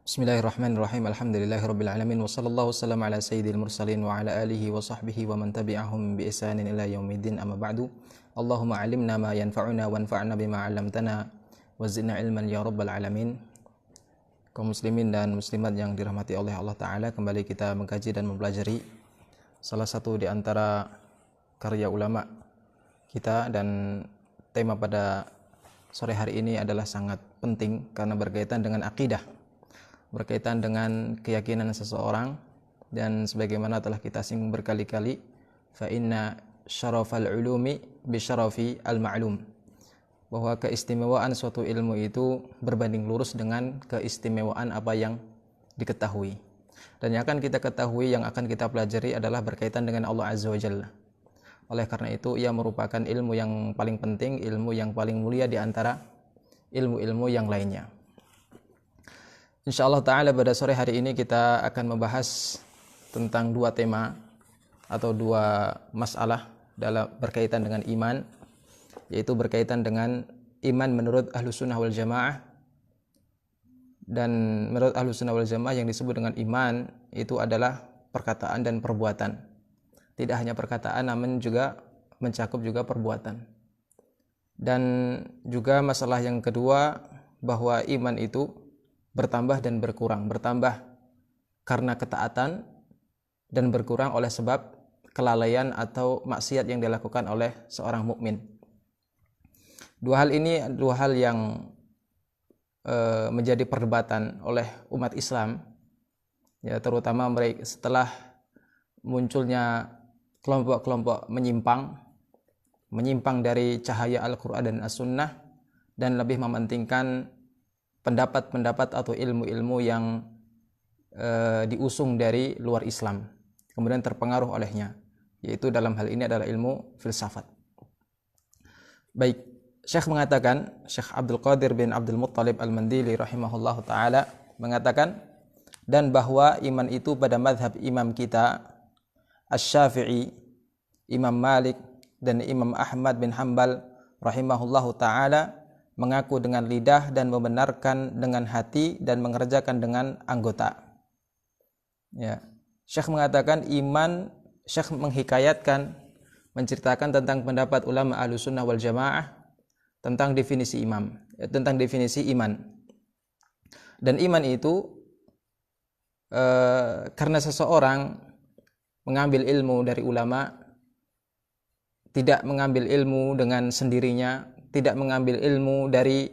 Bismillahirrahmanirrahim. Alhamdulillahirabbil alamin wa sallallahu wasallam ala sayyidil mursalin wa ala alihi wa sahbihi wa man tabi'ahum bi ihsanin ila yaumiddin, amma ba'du. Allahumma 'allimna ma yanfa'una wanfa'na bima 'allamtana wa zidna ilman ya rabbal alamin. Kaum muslimin dan muslimat yang dirahmati oleh Allah taala, kembali kita mengkaji dan mempelajari salah satu di antara karya ulama kita, dan tema pada sore hari ini adalah sangat penting karena berkaitan dengan akidah, berkaitan dengan keyakinan seseorang, dan sebagaimana telah kita singgung berkali-kali, fa inna syarafal ulumi bi syarafi al ma'lum, bahwa keistimewaan suatu ilmu itu berbanding lurus dengan keistimewaan apa yang diketahui. Dan yang akan kita ketahui, yang akan kita pelajari adalah berkaitan dengan Allah Azza wa Jalla. Oleh karena itu ia merupakan ilmu yang paling penting, ilmu yang paling mulia di antara ilmu-ilmu yang lainnya. InsyaAllah ta'ala pada sore hari ini kita akan membahas tentang dua tema atau dua masalah dalam berkaitan dengan iman, yaitu berkaitan dengan iman menurut Ahlussunnah wal Jamaah. Dan menurut Ahlussunnah wal Jamaah yang disebut dengan iman itu adalah perkataan dan perbuatan. Tidak hanya perkataan namun juga mencakup juga perbuatan. Dan juga masalah yang kedua, bahwa iman itu bertambah dan berkurang, bertambah karena ketaatan dan berkurang oleh sebab kelalaian atau maksiat yang dilakukan oleh seorang mukmin. Dua hal ini dua hal yang menjadi perdebatan oleh umat Islam, ya, terutama mereka setelah munculnya kelompok-kelompok menyimpang dari cahaya Al-Quran dan As-Sunnah, dan lebih mementingkan pendapat-pendapat atau ilmu-ilmu yang diusung dari luar Islam, kemudian terpengaruh olehnya, yaitu dalam hal ini adalah ilmu filsafat. Baik, Syekh mengatakan, Syekh Abdul Qadir bin Abdul Muttalib Al-Mandili rahimahullahu ta'ala mengatakan, dan bahwa iman itu pada madhab imam kita Asy-Syafi'i, Imam Malik, dan Imam Ahmad bin Hanbal rahimahullahu ta'ala mengaku dengan lidah dan membenarkan dengan hati dan mengerjakan dengan anggota. Ya. Syekh mengatakan iman, Syekh menghikayatkan, menceritakan tentang pendapat ulama Ahlussunnah wal Jamaah tentang definisi imam, tentang definisi iman. Dan iman itu karena seseorang mengambil ilmu dari ulama, tidak mengambil ilmu dengan sendirinya, tidak mengambil ilmu dari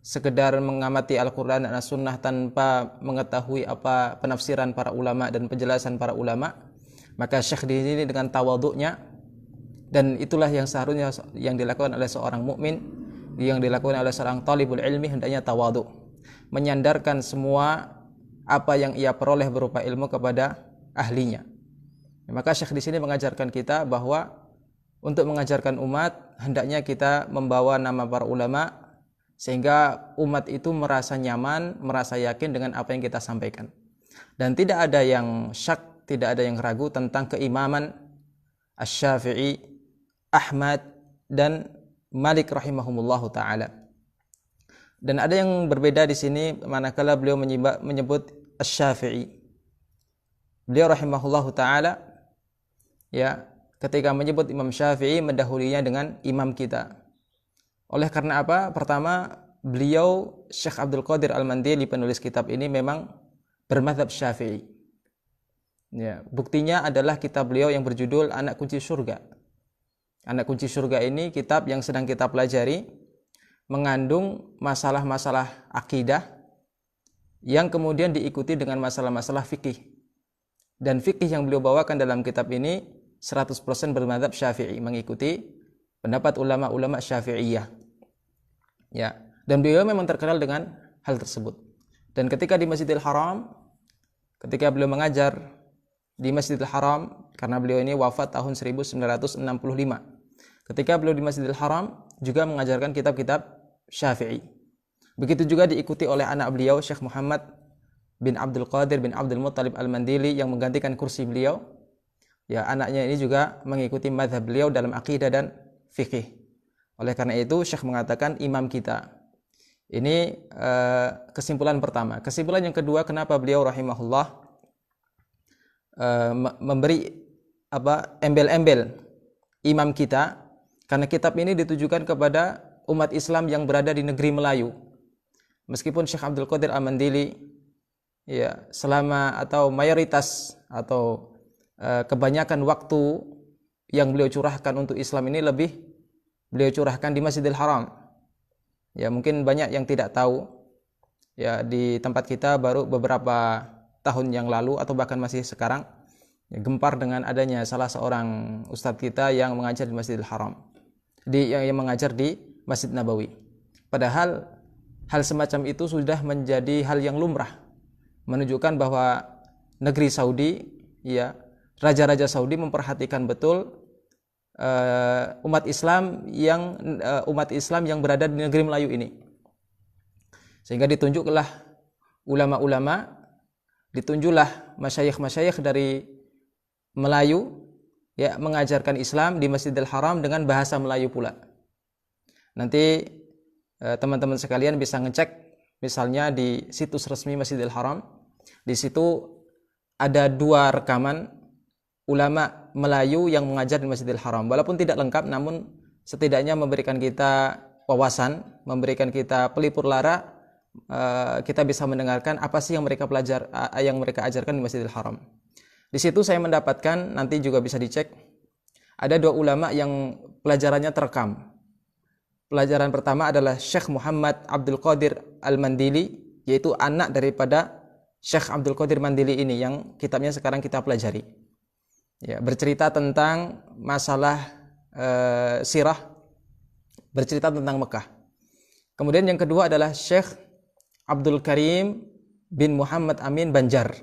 sekedar mengamati Al-Quran dan As-Sunnah tanpa mengetahui apa penafsiran para ulama dan penjelasan para ulama, maka Syekh di sini dengan tawadhu'nya, dan itulah yang seharusnya yang dilakukan oleh seorang mukmin, yang dilakukan oleh seorang talibul ilmi, hendaknya tawadhu', menyandarkan semua apa yang ia peroleh berupa ilmu kepada ahlinya. Maka Syekh di sini mengajarkan kita bahwa untuk mengajarkan umat, hendaknya kita membawa nama para ulama, sehingga umat itu merasa nyaman, merasa yakin dengan apa yang kita sampaikan. Dan tidak ada yang syak, tidak ada yang ragu tentang keimaman Asy-Syafi'i, Ahmad, dan Malik rahimahumullahu ta'ala. Dan ada yang berbeda di sini manakala beliau menyebut Asy-Syafi'i. Beliau rahimahullahu ta'ala, ya, ketika menyebut Imam Syafi'i mendahulunya dengan imam kita. Oleh karena apa? Pertama, beliau Syekh Abdul Qadir Al-Mandili, penulis kitab ini, memang bermadzhab Syafi'i. Ya, buktinya adalah kitab beliau yang berjudul Anak Kunci Surga. Anak Kunci Surga ini kitab yang sedang kita pelajari, mengandung masalah-masalah akidah yang kemudian diikuti dengan masalah-masalah fikih. Dan fikih yang beliau bawakan dalam kitab ini 100% bermadzhab Syafi'i, mengikuti pendapat ulama-ulama Syafi'iyah. Ya, dan beliau memang terkenal dengan hal tersebut. Dan ketika di Masjidil Haram, ketika beliau mengajar di Masjidil Haram, karena beliau ini wafat tahun 1965. Ketika beliau di Masjidil Haram juga mengajarkan kitab-kitab Syafi'i. Begitu juga diikuti oleh anak beliau Syekh Muhammad bin Abdul Qadir bin Abdul Muttalib Al-Mandili yang menggantikan kursi beliau. Ya, anaknya ini juga mengikuti mazhab beliau dalam akidah dan fikih. Oleh karena itu Syekh mengatakan imam kita. Ini kesimpulan pertama. Kesimpulan yang kedua, kenapa beliau rahimahullah memberi embel-embel imam kita, karena kitab ini ditujukan kepada umat Islam yang berada di negeri Melayu. Meskipun Syekh Abdul Qadir Al-Mandili ya selama atau mayoritas atau kebanyakan waktu yang beliau curahkan untuk Islam ini lebih beliau curahkan di Masjidil Haram. Ya mungkin banyak yang tidak tahu, ya di tempat kita baru beberapa tahun yang lalu atau bahkan masih sekarang ya, gempar dengan adanya salah seorang ustadz kita yang mengajar di Masjidil Haram, yang mengajar di Masjid Nabawi. Padahal hal semacam itu sudah menjadi hal yang lumrah, menunjukkan bahwa negeri Saudi, ya raja-raja Saudi memperhatikan betul umat Islam yang berada di negeri Melayu ini, sehingga ditunjuklah ulama-ulama, ditunjuklah masyayikh-masyayikh dari Melayu ya mengajarkan Islam di Masjidil Haram dengan bahasa Melayu pula. Nanti teman-teman sekalian bisa ngecek misalnya di situs resmi Masjidil Haram, di situ ada 2 rekaman ulama Melayu yang mengajar di Masjidil Haram. Walaupun tidak lengkap, namun setidaknya memberikan kita wawasan, memberikan kita pelipur lara, kita bisa mendengarkan apa sih yang mereka ajarkan di Masjidil Haram. Di situ saya mendapatkan, nanti juga bisa dicek, ada 2 ulama yang pelajarannya terekam. Pelajaran pertama adalah Syekh Muhammad Abdul Qadir Al-Mandili, yaitu anak daripada Syekh Abdul Qadir Mandili ini yang kitabnya sekarang kita pelajari. Ya, bercerita tentang masalah sirah, bercerita tentang Mekah. Kemudian yang kedua adalah Syekh Abdul Karim bin Muhammad Amin Banjar,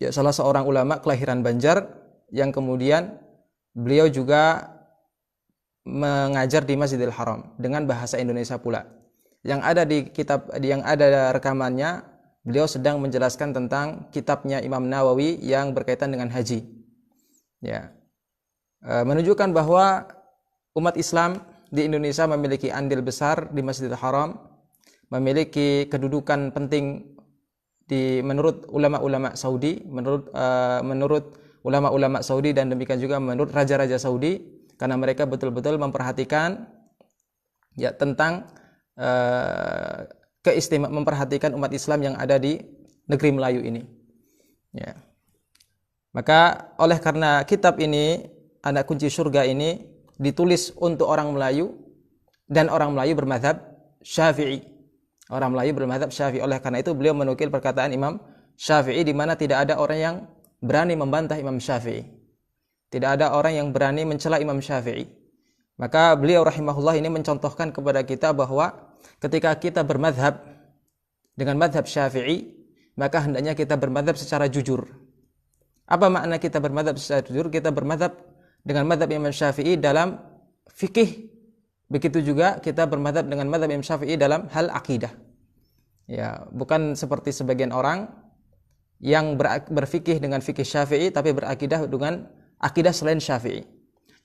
ya, salah seorang ulama kelahiran Banjar yang kemudian beliau juga mengajar di Masjidil Haram dengan bahasa Indonesia pula. Yang ada di kitab, yang ada rekamannya, beliau sedang menjelaskan tentang kitabnya Imam Nawawi yang berkaitan dengan haji. Ya, menunjukkan bahwa umat Islam di Indonesia memiliki andil besar di Masjidil Haram, memiliki kedudukan penting menurut ulama-ulama Saudi, menurut ulama-ulama Saudi, dan demikian juga menurut raja-raja Saudi, karena mereka betul-betul memperhatikan ya tentang memperhatikan umat Islam yang ada di negeri Melayu ini. Ya. Maka oleh karena kitab ini, Anak Kunci Surga ini ditulis untuk orang Melayu, dan orang Melayu bermadzhab Syafi'i. Orang Melayu bermadzhab Syafi'i. Oleh karena itu beliau menukil perkataan Imam Syafi'i, di mana tidak ada orang yang berani membantah Imam Syafi'i. Tidak ada orang yang berani mencela Imam Syafi'i. Maka beliau rahimahullah ini mencontohkan kepada kita bahwa ketika kita bermadzhab dengan madzhab Syafi'i, maka hendaknya kita bermadzhab secara jujur. Apa makna kita bermadzhab secara jujur? Kita bermadzhab dengan madzhab Imam Syafi'i dalam fikih. Begitu juga kita bermadzhab dengan madzhab Imam Syafi'i dalam hal akidah. Ya, bukan seperti sebagian orang yang berfikih dengan fikih Syafi'i tapi berakidah dengan akidah selain Syafi'i.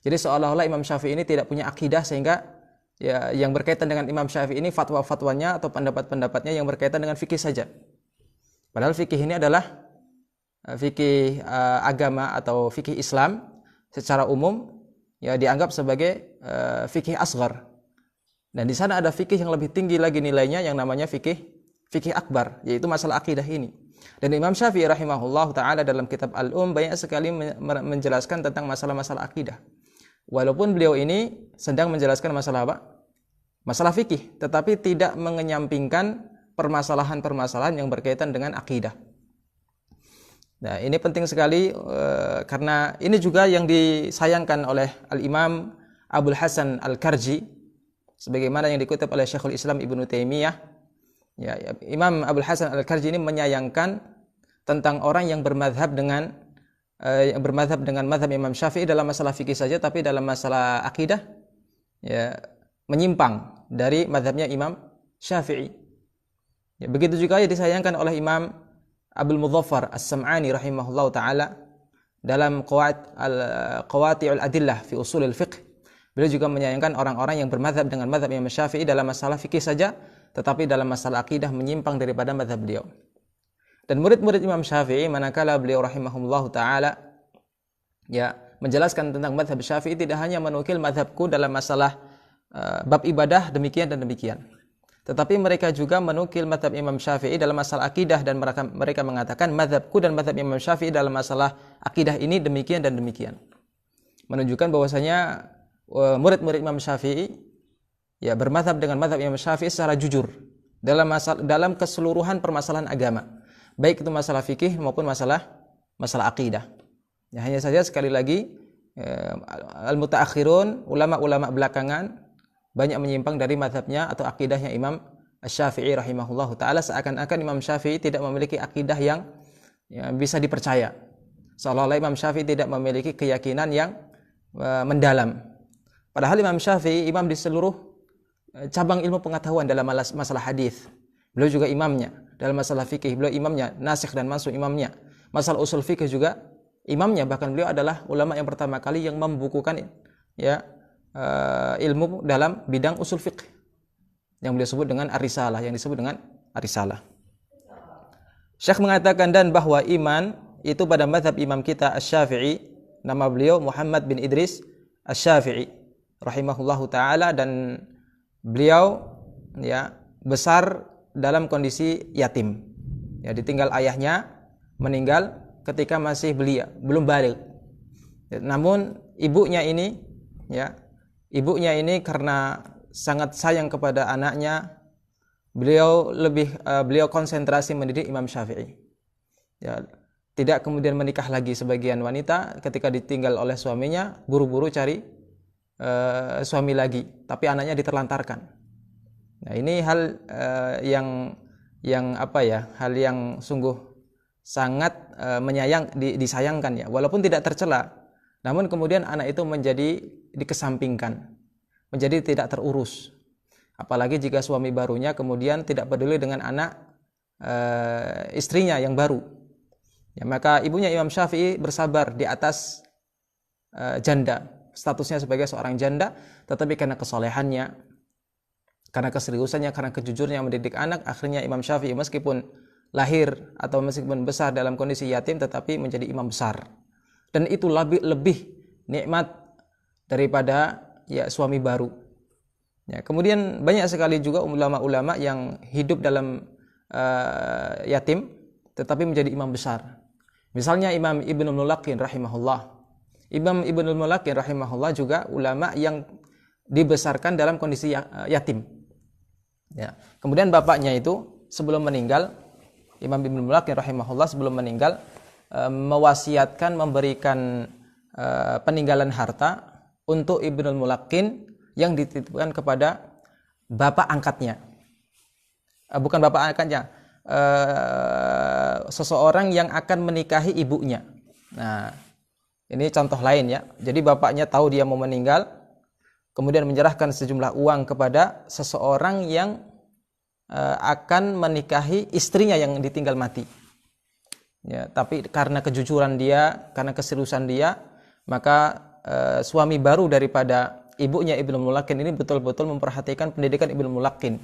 Jadi seolah-olah Imam Syafi'i ini tidak punya akidah, sehingga ya yang berkaitan dengan Imam Syafi'i ini fatwa-fatwanya atau pendapat-pendapatnya yang berkaitan dengan fikih saja. Padahal fikih ini adalah fikih agama atau fikih Islam secara umum, ya dianggap sebagai fikih asghar. Dan di sana ada fikih yang lebih tinggi lagi nilainya, yang namanya fikih akbar, yaitu masalah akidah ini. Dan Imam Syafi'i rahimahullah ta'ala dalam kitab Al-Um banyak sekali menjelaskan tentang masalah-masalah akidah. Walaupun beliau ini sedang menjelaskan masalah apa? Masalah fikih, tetapi tidak mengenyampingkan permasalahan-permasalahan yang berkaitan dengan akidah. Nah, ini penting sekali karena ini juga yang disayangkan oleh Al-Imam Abul Hasan Al-Karji, sebagaimana yang dikutip oleh Syekhul Islam Ibnu Taimiyah. Ya, Imam Abul Hasan Al-Karji ini menyayangkan tentang orang yang bermadhab dengan madhab Imam Syafi'i dalam masalah fikih saja, tapi dalam masalah akidah ya menyimpang dari madhabnya Imam Syafi'i. Ya, begitu juga ya disayangkan oleh Imam Abdul Mudzaffar As-Sam'ani rahimahullah ta'ala dalam Qawati'ul Adillah fi Usulil Fiqh. Beliau juga menyayangkan orang-orang yang bermadhab dengan madhab Imam Syafi'i dalam masalah fikih saja, tetapi dalam masalah akidah menyimpang daripada mazhab beliau. Dan murid-murid Imam Syafi'i manakala beliau rahimahullahu taala ya menjelaskan tentang mazhab Syafi'i, tidak hanya menukil mazhabku dalam masalah bab ibadah demikian dan demikian, tetapi mereka juga menukil mazhab Imam Syafi'i dalam masalah akidah, dan mereka mengatakan mazhabku dan mazhab Imam Syafi'i dalam masalah akidah ini demikian dan demikian, menunjukkan bahwasanya murid-murid Imam Syafi'i ya bermazhab dengan mazhab Imam Syafi'i secara jujur dalam keseluruhan permasalahan agama, baik itu masalah fikih maupun masalah akidah. Ya, hanya saja sekali lagi al-mutaakhirun, ulama-ulama belakangan banyak menyimpang dari mazhabnya atau akidahnya Imam Syafi'i rahimahullahu taala, seakan-akan Imam Syafi'i tidak memiliki akidah yang bisa dipercaya. Seolah-olah Imam Syafi'i tidak memiliki keyakinan yang mendalam. Padahal Imam Syafi'i imam di seluruh cabang ilmu pengetahuan dalam masalah hadis. Beliau juga imamnya dalam masalah fikih, beliau imamnya, nasikh dan mansukh imamnya. Masalah usul fikih juga imamnya, bahkan beliau adalah ulama yang pertama kali yang membukukan ilmu dalam bidang usul fiqh yang beliau sebut dengan ar-risalah, yang disebut dengan ar-risalah. Syekh mengatakan, dan bahwa iman itu pada mazhab imam kita Asy-Syafi'i, nama beliau Muhammad bin Idris Asy-Syafi'i rahimahullahu taala, dan beliau ya besar dalam kondisi yatim. Ya, ditinggal ayahnya, meninggal ketika masih belia, belum baligh. Namun ibunya ini karena sangat sayang kepada anaknya, beliau konsentrasi mendidik Imam Syafi'i. Ya, tidak kemudian menikah lagi sebagian wanita ketika ditinggal oleh suaminya, buru-buru cari suami lagi, tapi anaknya diterlantarkan. Nah, ini hal hal yang sungguh sangat disayangkan ya, walaupun tidak tercela, namun kemudian anak itu menjadi dikesampingkan, menjadi tidak terurus. Apalagi jika suami barunya kemudian tidak peduli dengan anak istrinya yang baru. Ya, maka ibunya Imam Syafi'i bersabar di atas janda, statusnya sebagai seorang janda, tetapi karena kesolehannya, karena keseriusannya, karena kejujurnya mendidik anak, akhirnya Imam Syafi'i meskipun lahir atau meskipun besar dalam kondisi yatim, tetapi menjadi imam besar. Dan itu lebih nikmat daripada ya suami baru. Ya, kemudian banyak sekali juga ulama-ulama yang hidup dalam yatim tetapi menjadi imam besar. Misalnya Imam Ibnul Mulaqin rahimahullah. Imam Ibnul Mulaqin rahimahullah juga ulama yang dibesarkan dalam kondisi yatim. Ya. Kemudian bapaknya itu sebelum meninggal, Imam Ibnul Mulaqin rahimahullah sebelum meninggal mewasiatkan memberikan peninggalan harta untuk Ibnul Mulaqin yang dititipkan kepada bapak angkatnya. Bukan bapak angkatnya, seseorang yang akan menikahi ibunya. Nah, ini contoh lain ya. Jadi bapaknya tahu dia mau meninggal, kemudian menyerahkan sejumlah uang kepada seseorang yang akan menikahi istrinya yang ditinggal mati. Ya, tapi karena kejujuran dia, karena keseriusan dia, maka suami baru daripada ibunya Ibnu Mulaqin ini betul-betul memperhatikan pendidikan Ibnu Mulaqin.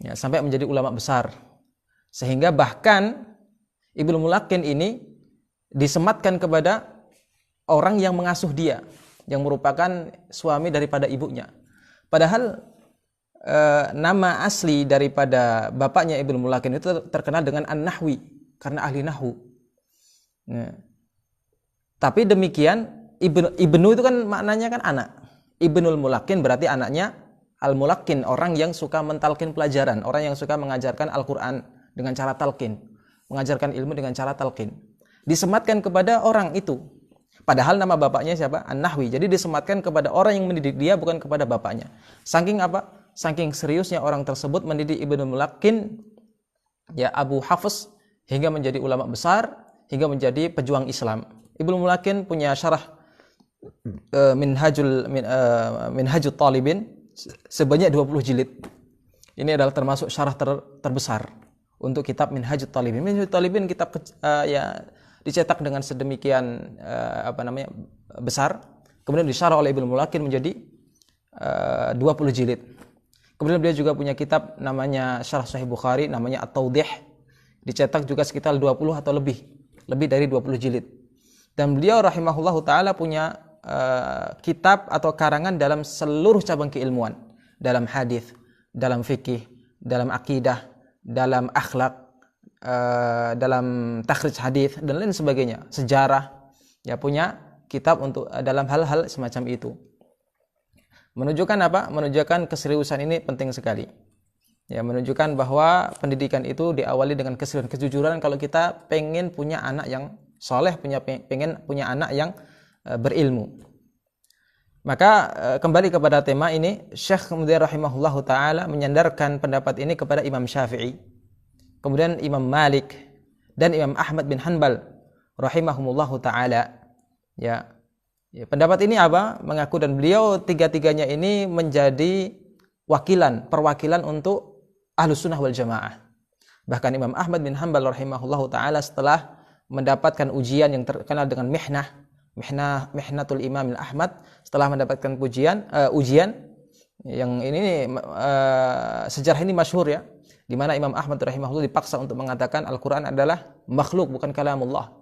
Ya, sampai menjadi ulama besar. Sehingga bahkan Ibnu Mulaqin ini disematkan kepada orang yang mengasuh dia, yang merupakan suami daripada ibunya. Padahal nama asli daripada bapaknya Ibnu Mulaqin itu terkenal dengan An-Nahwi, karena ahli nahwu. Nah, tapi demikian Ibnu itu kan maknanya kan anak. Ibnul Mulaqin berarti anaknya Al-Mulaqin, orang yang suka mentalkin pelajaran, orang yang suka mengajarkan Al-Qur'an dengan cara talqin, mengajarkan ilmu dengan cara talqin. Disematkan kepada orang itu. Padahal nama bapaknya siapa? An-Nahwi. Jadi disematkan kepada orang yang mendidik dia, bukan kepada bapaknya. Saking apa? Saking seriusnya orang tersebut mendidik Ibnu Mulaqin, ya Abu Hafs, hingga menjadi ulama besar, hingga menjadi pejuang Islam. Ibnu Mulaqin punya syarah Minhajut Talibin sebanyak 20 jilid. Ini adalah termasuk syarah terbesar untuk kitab Minhajut Talibin. Minhajut Talibin kitab dicetak dengan sedemikian besar, kemudian disyarah oleh Ibnu Mulaqin menjadi 20 jilid. Kemudian beliau juga punya kitab namanya Syarah Sahih Bukhari, namanya At-Tawdih. Dicetak juga sekitar 20 atau lebih dari 20 jilid. Dan beliau rahimahullahu taala punya kitab atau karangan dalam seluruh cabang keilmuan, dalam hadis, dalam fikih, dalam akidah, dalam akhlak, dalam takhrij hadis dan lain sebagainya, sejarah. Ya, punya kitab untuk dalam hal-hal semacam itu. Menunjukkan apa? Menunjukkan keseriusan ini penting sekali. Ya, menunjukkan bahwa pendidikan itu diawali dengan keseriusan, kejujuran kalau kita pengen punya anak yang soleh, pengen punya anak yang berilmu. Maka kembali kepada tema ini, Syekh kemudian rahimahullahu taala menyandarkan pendapat ini kepada Imam Syafi'i, kemudian Imam Malik dan Imam Ahmad bin Hanbal rahimahumullahu taala. Ya, pendapat ini apa? Mengaku, dan beliau tiga-tiganya ini menjadi perwakilan untuk Ahlus Sunnah wal Jamaah. Bahkan Imam Ahmad bin Hanbal rahimahullahu taala setelah mendapatkan ujian yang terkenal dengan mihnatul Imam Ahmad, setelah mendapatkan ujian yang ini sejarah ini masyhur ya, di mana Imam Ahmad rahimahullah dipaksa untuk mengatakan Al-Qur'an adalah makhluk, bukan kalamullah.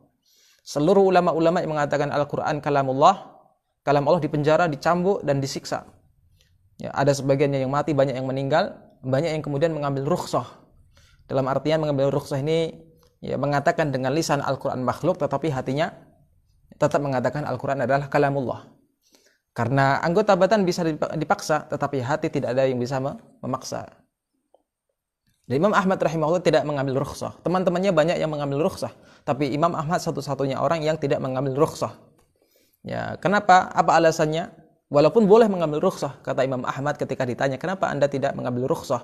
Seluruh ulama-ulama yang mengatakan Al-Qur'an kalamullah, kalam Allah, dipenjara, dicambuk dan disiksa. Ya, ada sebagiannya yang mati, banyak yang meninggal, banyak yang kemudian mengambil rukhsah. Dalam artian mengambil rukhsah ini ya mengatakan dengan lisan Al-Qur'an makhluk, tetapi hatinya tetap mengatakan Al-Qur'an adalah kalamullah. Karena anggota badan bisa dipaksa, tetapi hati tidak ada yang bisa memaksa. Dan Imam Ahmad rahimahullah tidak mengambil rukhsah. Teman-temannya banyak yang mengambil rukhsah, tapi Imam Ahmad satu-satunya orang yang tidak mengambil rukhsah. Ya, kenapa? Apa alasannya? Walaupun boleh mengambil rukhsah, kata Imam Ahmad ketika ditanya, kenapa Anda tidak mengambil rukhsah?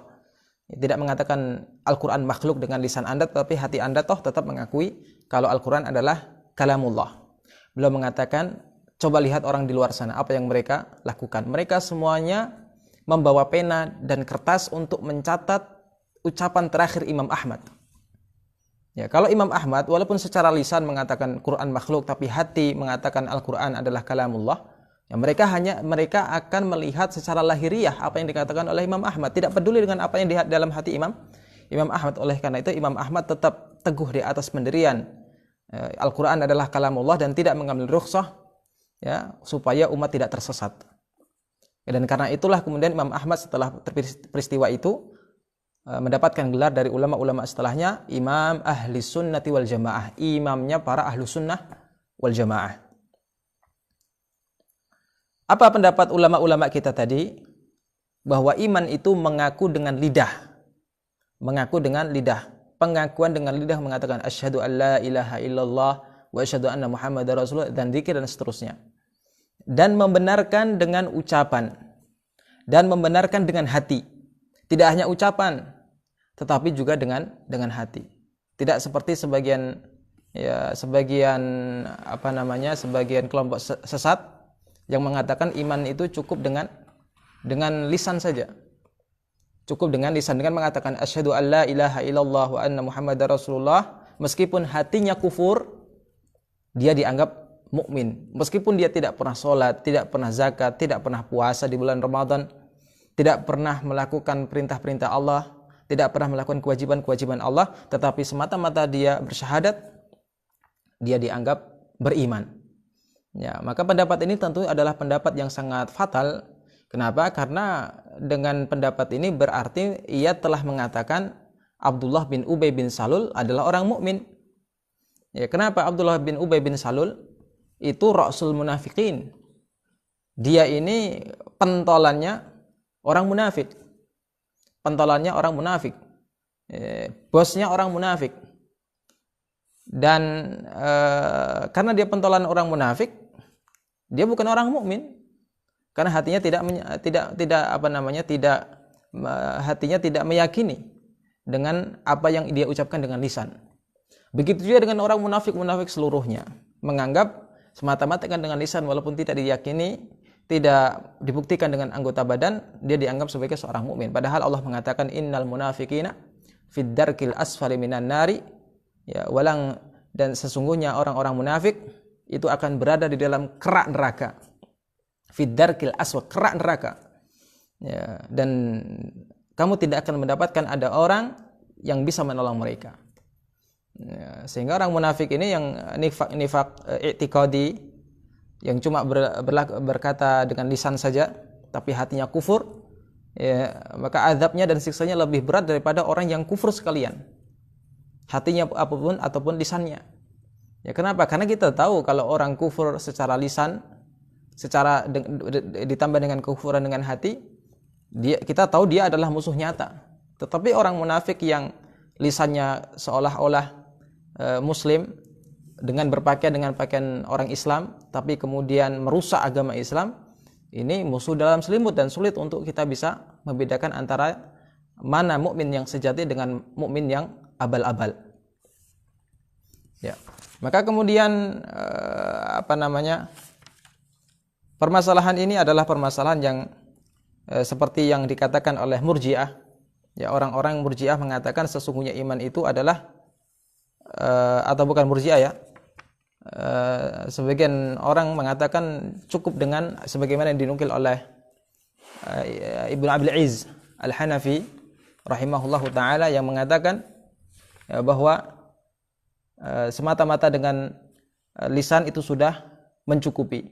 Ya, tidak mengatakan Al-Qur'an makhluk dengan lisan Anda, tetapi hati Anda toh tetap mengakui kalau Al-Qur'an adalah kalamullah. Beliau mengatakan, coba lihat orang di luar sana, apa yang mereka lakukan. Mereka semuanya membawa pena dan kertas untuk mencatat ucapan terakhir Imam Ahmad. Ya, kalau Imam Ahmad walaupun secara lisan mengatakan Quran makhluk, tapi hati mengatakan Al-Quran adalah kalamullah, ya mereka akan melihat secara lahiriah apa yang dikatakan oleh Imam Ahmad, tidak peduli dengan apa yang di dalam hati Imam Ahmad. Oleh karena itu Imam Ahmad tetap teguh di atas pendirian Al-Quran adalah kalamullah dan tidak mengambil rukhsah, ya, supaya umat tidak tersesat. Dan karena itulah kemudian Imam Ahmad setelah peristiwa itu mendapatkan gelar dari ulama-ulama setelahnya Imam Ahli Sunnati wal Jamaah, imamnya para Ahlu Sunnah wal Jamaah. Apa pendapat ulama-ulama kita tadi? Bahwa iman itu mengaku dengan lidah. Pengakuan dengan lidah mengatakan asyhadu an la ilaha illallah wa asyhadu anna Muhammadar Rasulullah dan zikir dan seterusnya. Dan membenarkan dengan ucapan dan membenarkan dengan hati. Tidak hanya ucapan, tetapi juga dengan hati. Tidak seperti sebagian kelompok sesat yang mengatakan iman itu cukup dengan lisan saja. Cukup dengan lisan, dengan mengatakan asyhadu an la ilaha illallah wa anna Muhammadar Rasulullah, meskipun hatinya kufur, dia dianggap mukmin. Meskipun dia tidak pernah sholat, tidak pernah zakat, tidak pernah puasa di bulan Ramadan, tidak pernah melakukan perintah-perintah Allah, tidak pernah melakukan kewajiban-kewajiban Allah, tetapi semata-mata dia bersyahadat, dia dianggap beriman. Ya, maka pendapat ini tentu adalah pendapat yang sangat fatal. Kenapa? Karena dengan pendapat ini berarti ia telah mengatakan Abdullah bin Ubay bin Salul adalah orang mukmin. Ya, kenapa? Abdullah bin Ubay bin Salul itu rasul munafikin. Dia ini pentolannya orang munafik. Bosnya orang munafik. Dan karena dia pentolan orang munafik, dia bukan orang mukmin. Karena hatinya hatinya tidak meyakini dengan apa yang dia ucapkan dengan lisan. Begitu juga dengan orang munafik seluruhnya, menganggap semata-mata dengan lisan walaupun tidak diyakini, tidak dibuktikan dengan anggota badan, dia dianggap sebagai seorang mukmin. Padahal Allah mengatakan innal munafiqina fid darkil asfali minan nari, ya, dan sesungguhnya orang-orang munafik itu akan berada di dalam kerak neraka. Fid darkil asfal, kerak neraka. Ya, dan kamu tidak akan mendapatkan ada orang yang bisa menolong mereka. Ya, sehingga orang munafik ini yang nifak i'tiqadi, yang cuma berkata dengan lisan saja tapi hatinya kufur, ya, maka azabnya dan siksanya lebih berat daripada orang yang kufur sekalian, hatinya apapun ataupun lisannya. Ya, kenapa? Karena kita tahu kalau orang kufur secara lisan, ditambah dengan kufuran dengan hati, kita tahu dia adalah musuh nyata. Tetapi orang munafik yang lisannya seolah-olah Muslim, dengan berpakaian dengan pakaian orang Islam, tapi kemudian merusak agama Islam, ini musuh dalam selimut dan sulit untuk kita bisa membedakan antara mana mukmin yang sejati dengan mukmin yang abal-abal. Ya, maka kemudian permasalahan ini adalah permasalahan yang seperti yang dikatakan oleh Murji'ah. Ya, orang-orang Murji'ah mengatakan sesungguhnya iman itu adalah atau bukan Murji'ah ya. Sebagian orang mengatakan cukup dengan sebagaimana yang dinukil oleh Ibnu Abil Izz Al-Hanafi rahimahullahu taala, yang mengatakan bahwa semata-mata dengan lisan itu sudah mencukupi.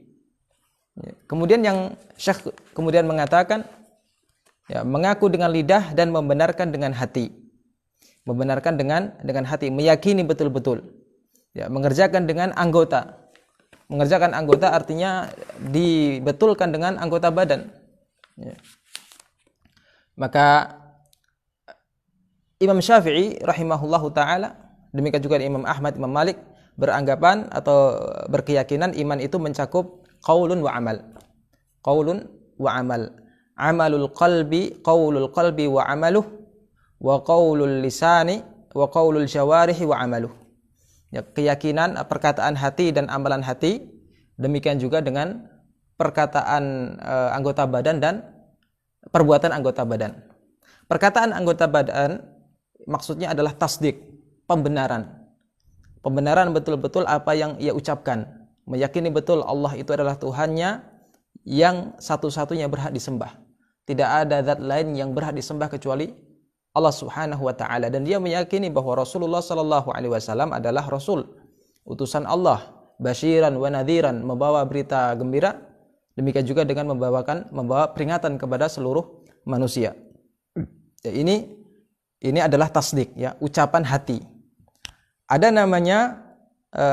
Kemudian yang Syekh kemudian mengatakan, ya, mengaku dengan lidah dan membenarkan dengan hati. Membenarkan dengan hati, meyakini betul-betul. Ya, mengerjakan dengan anggota. Mengerjakan anggota artinya dibetulkan dengan anggota badan. Ya. Maka Imam Syafi'i rahimahullahu taala, demikian juga Imam Ahmad, Imam Malik beranggapan atau berkeyakinan iman itu mencakup qaulun wa amal. Qaulun wa amal. Amalul qalbi, qaulul qalbi wa amaluh, wa qaulul lisani wa qaulul jawarihi wa amaluh. Ya, keyakinan, perkataan hati dan amalan hati, demikian juga dengan perkataan anggota badan dan perbuatan anggota badan. Perkataan anggota badan maksudnya adalah tasdik, pembenaran. Pembenaran betul-betul apa yang ia ucapkan, meyakini betul Allah itu adalah Tuhannya yang satu-satunya berhak disembah. Tidak ada zat lain yang berhak disembah kecuali Allah Subhanahu wa taala, dan dia meyakini bahwa Rasulullah sallallahu alaihi wasallam adalah rasul, utusan Allah, basyiran wa nadhiran, membawa berita gembira, demikian juga dengan membawa peringatan kepada seluruh manusia. Ya, ini adalah tasdik, ya, ucapan hati. Ada namanya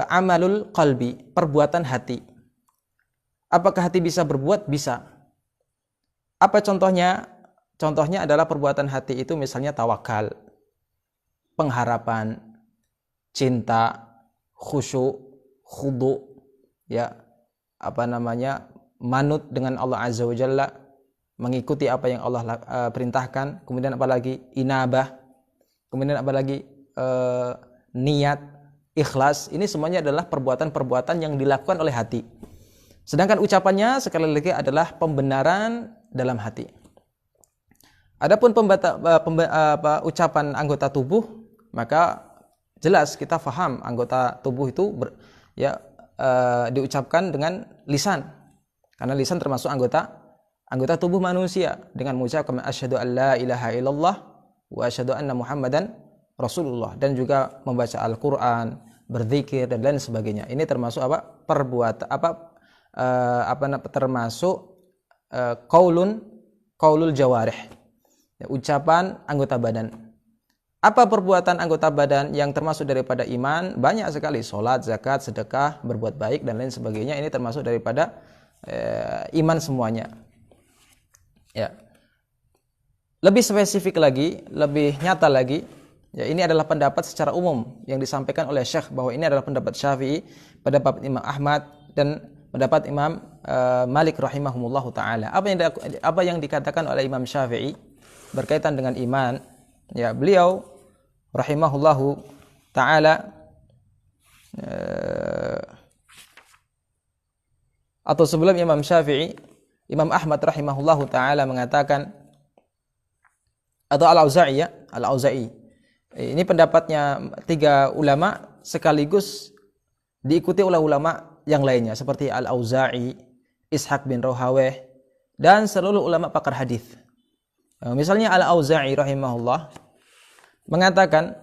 amalul qalbi, perbuatan hati. Apakah hati bisa berbuat? Bisa. Apa contohnya? Contohnya adalah perbuatan hati itu misalnya tawakal, pengharapan, cinta, khusyuk, khudu, ya, manut dengan Allah Azza wa Jalla, mengikuti apa yang Allah perintahkan, kemudian apalagi inabah, kemudian apalagi niat, ikhlas. Ini semuanya adalah perbuatan-perbuatan yang dilakukan oleh hati. Sedangkan ucapannya sekali lagi adalah pembenaran dalam hati. Adapun ucapan anggota tubuh, maka jelas kita faham anggota tubuh itu diucapkan dengan lisan. Karena lisan termasuk anggota tubuh manusia, dengan mengucapkan asyhadu an la ilaha illallah wa asyhadu anna Muhammadan Rasulullah, dan juga membaca Al-Qur'an, berzikir dan lain sebagainya. Ini termasuk termasuk qaulul jawarih. Ya, ucapan anggota badan. Apa perbuatan anggota badan yang termasuk daripada iman? Banyak sekali, salat, zakat, sedekah, berbuat baik dan lain sebagainya. Ini termasuk daripada iman semuanya. Ya. Lebih spesifik lagi, lebih nyata lagi, ya, ini adalah pendapat secara umum yang disampaikan oleh Syekh, bahwa ini adalah pendapat Syafi'i, pendapat Imam Ahmad dan pendapat Imam Malik rahimahumullahu taala. Apa yang dikatakan oleh Imam Syafi'i berkaitan dengan iman, ya, beliau rahimahullahu taala atau sebelum Imam Syafi'i, Imam Ahmad rahimahullahu taala mengatakan, atau Al-Auza'i, ya, Al-Auza'i. Ini pendapatnya 3 ulama sekaligus diikuti oleh ulama yang lainnya seperti Al-Auza'i, Ishaq bin Rahawayh, dan seluruh ulama pakar hadis. Misalnya Al-Auza'i rahimahullah mengatakan,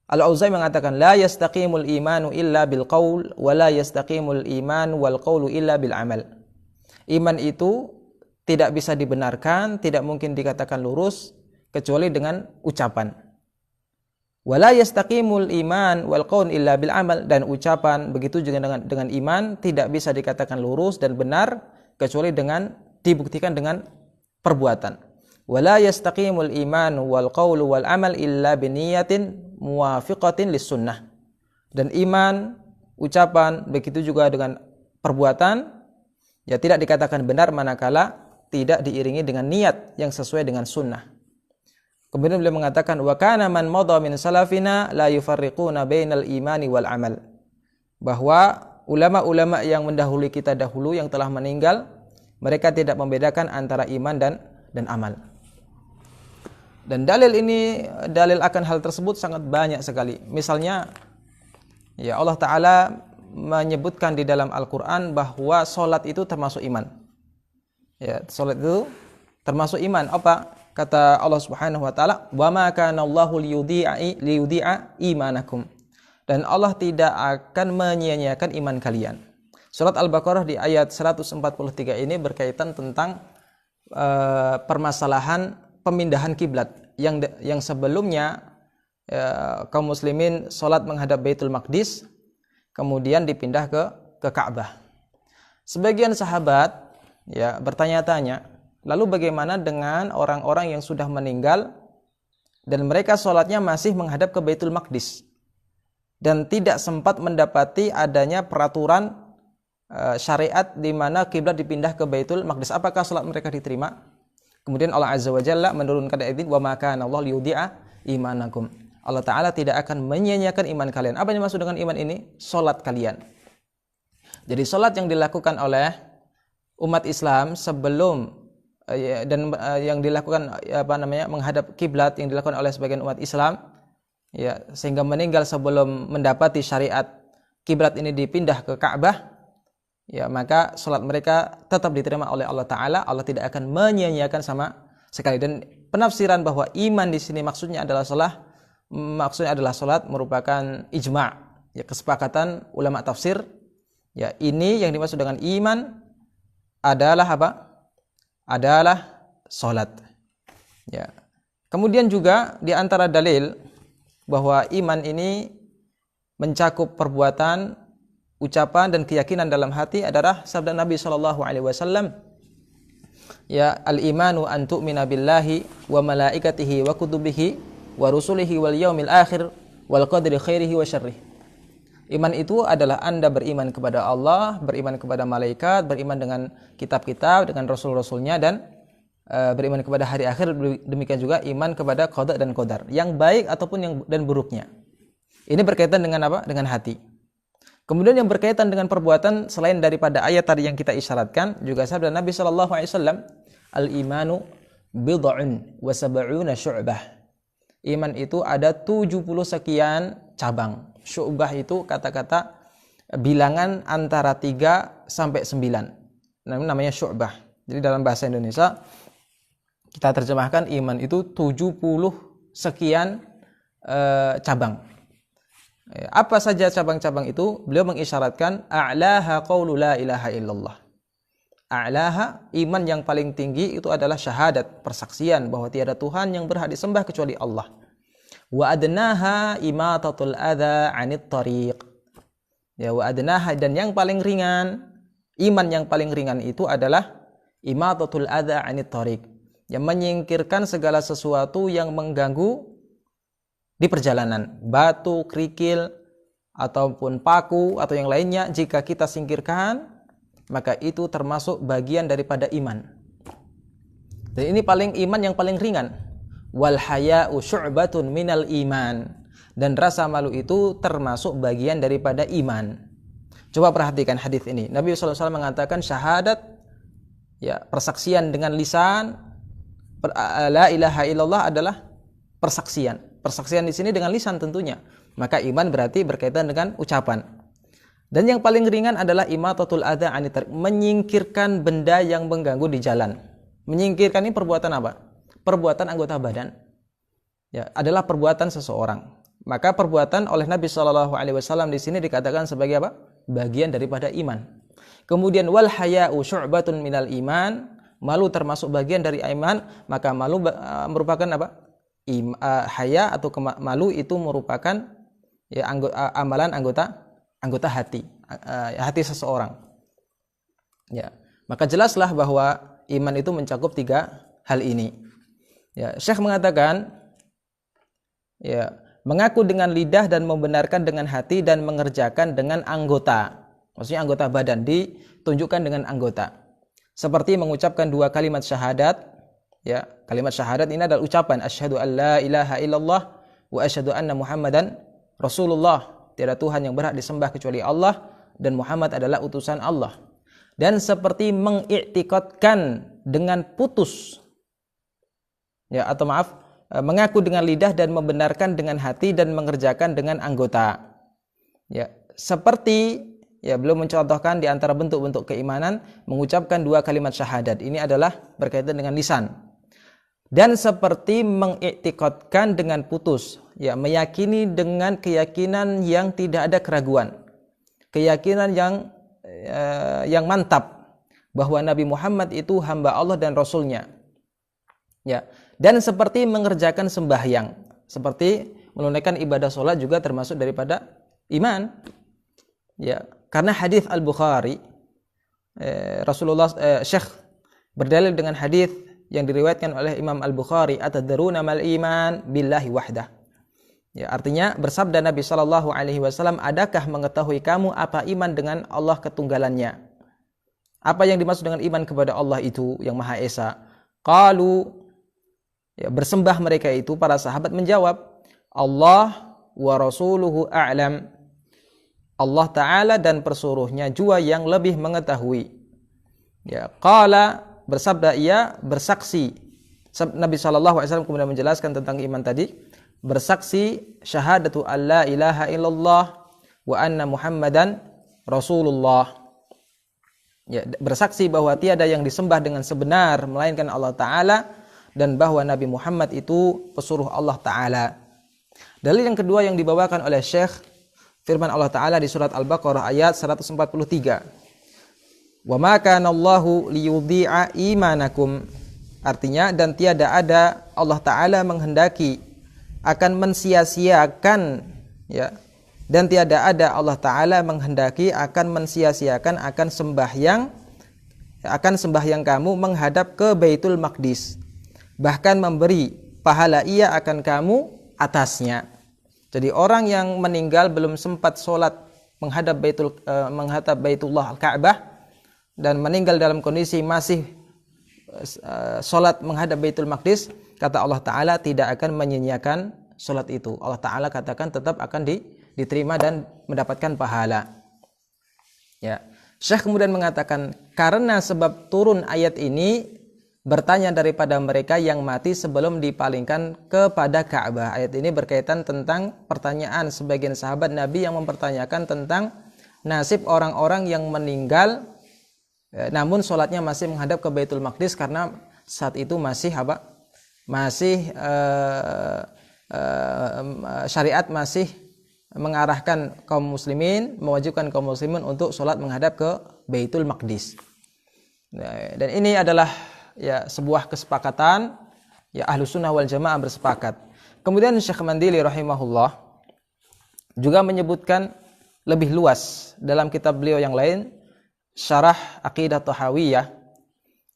Al-Auza'i mengatakan la yastaqimul imanu illa bil qaul wa la yastaqimul iman wal qaulu illa bil amal. Iman itu tidak bisa dibenarkan, tidak mungkin dikatakan lurus kecuali dengan ucapan. Wa la yastaqimul iman wal qaul illa bil amal, dan ucapan begitu juga dengan iman tidak bisa dikatakan lurus dan benar kecuali dengan dibuktikan dengan perbuatan. Wala yastaqimul iman wal qaulu wal amal illa biniyatin muwafiqatin lis sunnah. Dan iman, ucapan, begitu juga dengan perbuatan ya tidak dikatakan benar manakala tidak diiringi dengan niat yang sesuai dengan sunnah. Kemudian beliau mengatakan wa kana man madha min salafina la yufarriquna bainal imani wal amal. Bahwa ulama-ulama yang mendahului kita dahulu yang telah meninggal, mereka tidak membedakan antara iman dan amal. Dan dalil akan hal tersebut sangat banyak sekali. Misalnya ya Allah Ta'ala menyebutkan di dalam Al-Quran bahwa solat itu termasuk iman. Ya, solat itu termasuk iman. Apa? Kata Allah Subhanahu wa Ta'ala, "Wa ma kana Allahu liyudhi'a imanakum." Dan Allah tidak akan menyia-nyiakan iman kalian. Surat Al-Baqarah di ayat 143 ini berkaitan tentang permasalahan pemindahan kiblat yang sebelumnya kaum muslimin salat menghadap Baitul Maqdis, kemudian dipindah ke Ka'bah. Sebagian sahabat ya bertanya-tanya, lalu bagaimana dengan orang-orang yang sudah meninggal dan mereka salatnya masih menghadap ke Baitul Maqdis dan tidak sempat mendapati adanya peraturan syariat di mana kiblat dipindah ke Baitul Maqdis, apakah salat mereka diterima? Kemudian Allah Azza wa Jalla menurunkan ayat ini, wa ma kana Allah liyudhi'a imanakum. Allah Ta'ala tidak akan menyia-nyiakan iman kalian. Apa yang dimaksud dengan iman ini? Salat kalian. Jadi salat yang dilakukan oleh umat Islam sebelum yang dilakukan menghadap kiblat yang dilakukan oleh sebagian umat Islam ya sehingga meninggal sebelum mendapati syariat kiblat ini dipindah ke Ka'bah, ya maka salat mereka tetap diterima oleh Allah Ta'ala. Allah tidak akan menyia-nyiakan sama sekali. Dan penafsiran bahwa iman di sini maksudnya adalah salat merupakan ijma', ya kesepakatan ulama tafsir. Ya, ini yang dimaksud dengan iman adalah apa? Adalah salat. Ya. Kemudian juga di antara dalil bahwa iman ini mencakup perbuatan, ucapan dan keyakinan dalam hati adalah sabda Nabi SAW, ya al-imanu an tu'mina billahi wa malaikatihi wa kutubihi wa rusulihi wal yaumil akhir wal qadri khairihi wa syarrih. Iman itu adalah Anda beriman kepada Allah, beriman kepada malaikat, beriman dengan kitab-kitab, dengan rasul-rasulnya, dan beriman kepada hari akhir. Demikian juga iman kepada qada dan qadar, yang baik ataupun dan buruknya. Ini berkaitan dengan apa? Dengan hati. Kemudian yang berkaitan dengan perbuatan selain daripada ayat tadi yang kita isyaratkan, juga sabda Nabi SAW, al-imanu bid'un wa sab'una syu'bah. Iman itu ada 70 sekian cabang. Syu'bah itu kata-kata bilangan antara 3 sampai 9. Namanya syu'bah. Jadi dalam bahasa Indonesia kita terjemahkan iman itu 70 sekian cabang. Apa saja cabang-cabang itu? Beliau mengisyaratkan a'laha qaulu la ilaha illallah. A'laha, iman yang paling tinggi itu adalah syahadat, persaksian bahwa tiada Tuhan yang berhak disembah kecuali Allah. Wa adnaha imatatul adza 'anit thariq. Ya, wa adnaha, dan yang paling ringan, iman yang paling ringan itu adalah imatatul adza 'anit thariq, yang menyingkirkan segala sesuatu yang mengganggu di perjalanan, batu, kerikil, ataupun paku atau yang lainnya, jika kita singkirkan maka itu termasuk bagian daripada iman. Dan ini iman yang paling ringan. Wal haya'u syu'batun minal iman, dan rasa malu itu termasuk bagian daripada iman. Coba perhatikan hadis ini. Nabi SAW mengatakan syahadat, ya persaksian dengan lisan, la ilaha illallah adalah persaksian. Persaksian di sini dengan lisan tentunya. Maka iman berarti berkaitan dengan ucapan. Dan yang paling ringan adalah imatatul adza anit tariq, menyingkirkan benda yang mengganggu di jalan. Menyingkirkan ini perbuatan apa? Perbuatan anggota badan. Ya, adalah perbuatan seseorang. Maka perbuatan oleh Nabi Shallallahu alaihi wasallam di sini dikatakan sebagai apa? Bagian daripada iman. Kemudian wal haya'u syu'batun minal iman, malu termasuk bagian dari iman, maka malu merupakan apa? Haya atau malu itu merupakan ya amalan anggota hati seseorang. Ya, maka jelaslah bahwa iman itu mencakup 3 hal ini. Ya, Syekh mengatakan ya, mengaku dengan lidah dan membenarkan dengan hati dan mengerjakan dengan anggota. Maksudnya anggota badan ditunjukkan dengan anggota. Seperti mengucapkan 2 kalimat syahadat. Ya, kalimat syahadat ini adalah ucapan asyhadu an la ilaha illallah wa asyhadu anna Muhammadan Rasulullah. Tiada Tuhan yang berhak disembah kecuali Allah dan Muhammad adalah utusan Allah. Dan seperti mengiktikadkan dengan putus. Ya, atau maaf, mengaku dengan lidah dan membenarkan dengan hati dan mengerjakan dengan anggota. Ya, seperti ya belum mencontohkan di antara bentuk-bentuk keimanan mengucapkan 2 kalimat syahadat. Ini adalah berkaitan dengan lisan. Dan seperti mengiktikadkan dengan putus, ya meyakini dengan keyakinan yang tidak ada keraguan, keyakinan yang mantap bahwa Nabi Muhammad itu hamba Allah dan Rasulnya. Ya, dan seperti mengerjakan sembahyang, seperti menunaikan ibadah sholat juga termasuk daripada iman. Ya, karena hadis Al-Bukhari, Rasulullah Syekh berdalil dengan hadis yang diriwayatkan oleh Imam Al-Bukhari, atadruna mal iman billahi wahdah. Ya, artinya bersabda Nabi sallallahu alaihi wasallam, adakah mengetahui kamu apa iman dengan Allah ketunggalannya? Apa yang dimaksud dengan iman kepada Allah itu yang Maha Esa? Qalu, ya, bersembah mereka itu para sahabat menjawab, Allah wa rasuluhu a'lam. Allah Ta'ala dan persuruhnya juga yang lebih mengetahui. Ya, qala, bersabda ia, bersaksi. Nabi SAW kemudian menjelaskan tentang iman tadi, bersaksi syahadatu alla ilaha illallah wa anna Muhammadan Rasulullah. Ya, bersaksi bahwa tiada yang disembah dengan sebenar melainkan Allah Ta'ala dan bahwa Nabi Muhammad itu pesuruh Allah Ta'ala. Dalil yang kedua yang dibawakan oleh Syekh, firman Allah Ta'ala di surat Al-Baqarah ayat 143. Wa ma kana Allahu liyudhi'a imanakum. Artinya, dan tiada ada Allah Ta'ala menghendaki akan mensia-siakan, ya, dan tiada ada Allah Ta'ala menghendaki akan mensia-siakan akan sembahyang kamu menghadap ke Baitul Maqdis, bahkan memberi pahala ia akan kamu atasnya. Jadi orang yang meninggal belum sempat sholat menghadap Baitullah Al-Ka'bah dan meninggal dalam kondisi masih sholat menghadap Baitul Maqdis, kata Allah Ta'ala tidak akan menyia-nyiakan sholat itu. Allah Ta'ala katakan tetap akan diterima dan mendapatkan pahala. Ya. Syekh kemudian mengatakan, karena sebab turun ayat ini, bertanya daripada mereka yang mati sebelum dipalingkan kepada Ka'bah. Ayat ini berkaitan tentang pertanyaan sebagian sahabat Nabi yang mempertanyakan tentang nasib orang-orang yang meninggal namun sholatnya masih menghadap ke Baitul Maqdis karena saat itu masih syariat masih mengarahkan kaum muslimin, mewajibkan kaum muslimin untuk sholat menghadap ke Baitul Maqdis. Dan ini adalah ya sebuah kesepakatan, ya Ahlus Sunnah wal Jamaah bersepakat. Kemudian Syekh Mandili rahimahullah juga menyebutkan lebih luas dalam kitab beliau yang lain, Syarah Aqidah Tahawiyah,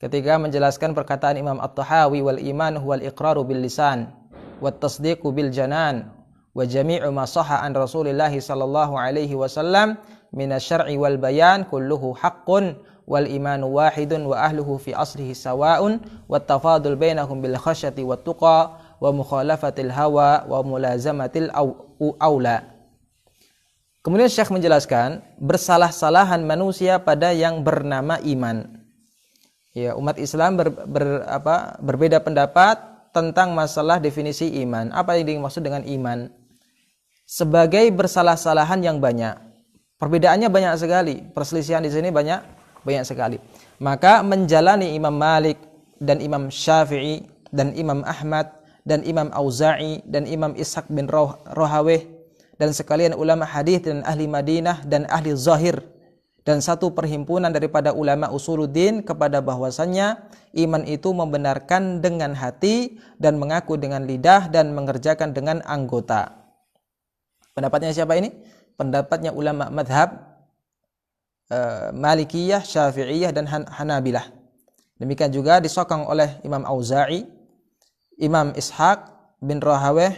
ketika menjelaskan perkataan Imam At-Tahawi, wal iman huwal iqraru bil lisan wat tasdiqu bil janan wa jami'u ma sahha an Rasulillah sallallahu alaihi wasallam minasyar'i wal bayan kulluhu haqqun wal imanu wahidun wa ahluhu fi aslihi sawa'un wat tafadul bainahum bil khasyati wat tuqa wa mukhalafatil hawa wa mulazamatil aula. Kemudian Syekh menjelaskan, bersalah-salahan manusia pada yang bernama iman. Ya, umat Islam berbeda pendapat tentang masalah definisi iman. Apa yang dimaksud dengan iman? Sebagai bersalah-salahan yang banyak. Perbedaannya banyak sekali, perselisihan di sini banyak sekali. Maka menjalani Imam Malik dan Imam Syafi'i dan Imam Ahmad dan Imam Auza'i dan Imam Ishaq bin Rahaweh dan sekalian ulama hadis dan ahli Madinah dan ahli zahir dan satu perhimpunan daripada ulama usuluddin kepada bahwasannya iman itu membenarkan dengan hati dan mengaku dengan lidah dan mengerjakan dengan anggota. Pendapatnya siapa ini? Pendapatnya ulama madhab Malikiyah, Syafi'iyah dan Hanabilah. Demikian juga disokong oleh Imam Auza'i, Imam Ishaq bin Rahaweh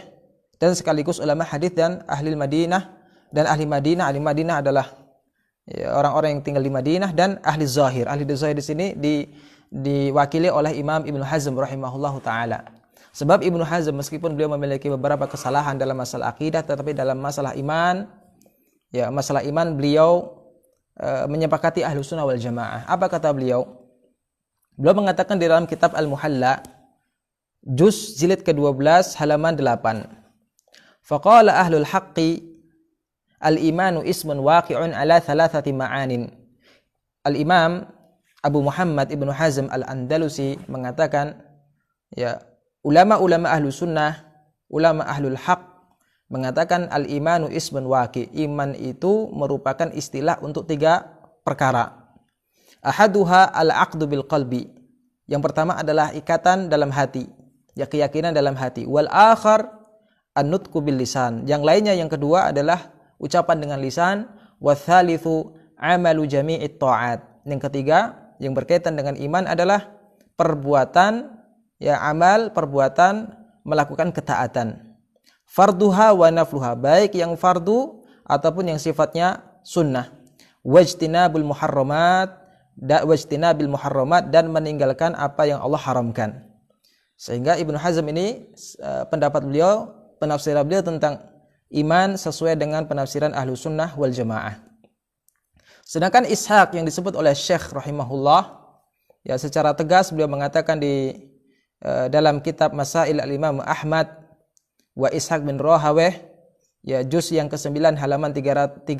dan sekaligus ulama hadis dan ahli Madinah dan ahli Madinah. Ahli Madinah adalah orang-orang yang tinggal di Madinah dan ahli zahir. Ahli zahir di sini diwakili oleh Imam Ibnu Hazm rahimahullahu taala. Sebab Ibnu Hazm meskipun beliau memiliki beberapa kesalahan dalam masalah akidah, tetapi dalam masalah iman, masalah iman beliau menyepakati ahlu sunnah wal jamaah. Apa kata beliau? Beliau mengatakan di dalam kitab Al-Muhalla juz jilid ke-12 halaman 8. Faqala ahlul haqqi al-imanu ismun waqi'un ala thalathati ma'anin. Al-Imam Abu Muhammad Ibnu Hazm Al-Andalusi mengatakan, ulama-ulama ahlu sunnah, ulama ahlul haq mengatakan al-imanu ismun waqi'. Iman itu merupakan istilah untuk 3 perkara. Ahaduha al-aqdu bil qalbi. Yang pertama adalah ikatan dalam hati, keyakinan dalam hati. Wal akhar an-nutqu bil lisan. Yang lainnya, yang kedua adalah ucapan dengan lisan. Wa tsalitsu amalu jami'it ta'at. Yang ketiga yang berkaitan dengan iman adalah perbuatan, amal perbuatan melakukan ketaatan. Farduha wa nafluha, baik yang fardu ataupun yang sifatnya sunnah. Wajtinabul muharramat, wajtinabil muharramat, dan meninggalkan apa yang Allah haramkan. Sehingga Ibnu Hazm ini pendapat beliau, penafsiran beliau tentang iman sesuai dengan penafsiran ahlu sunnah wal jamaah. Sedangkan Ishaq yang disebut oleh Syekh rahimahullah, secara tegas beliau mengatakan di dalam kitab Masail al-Imam Ahmad wa Ishaq bin Rahaweh, juz yang ke-9 halaman 3538,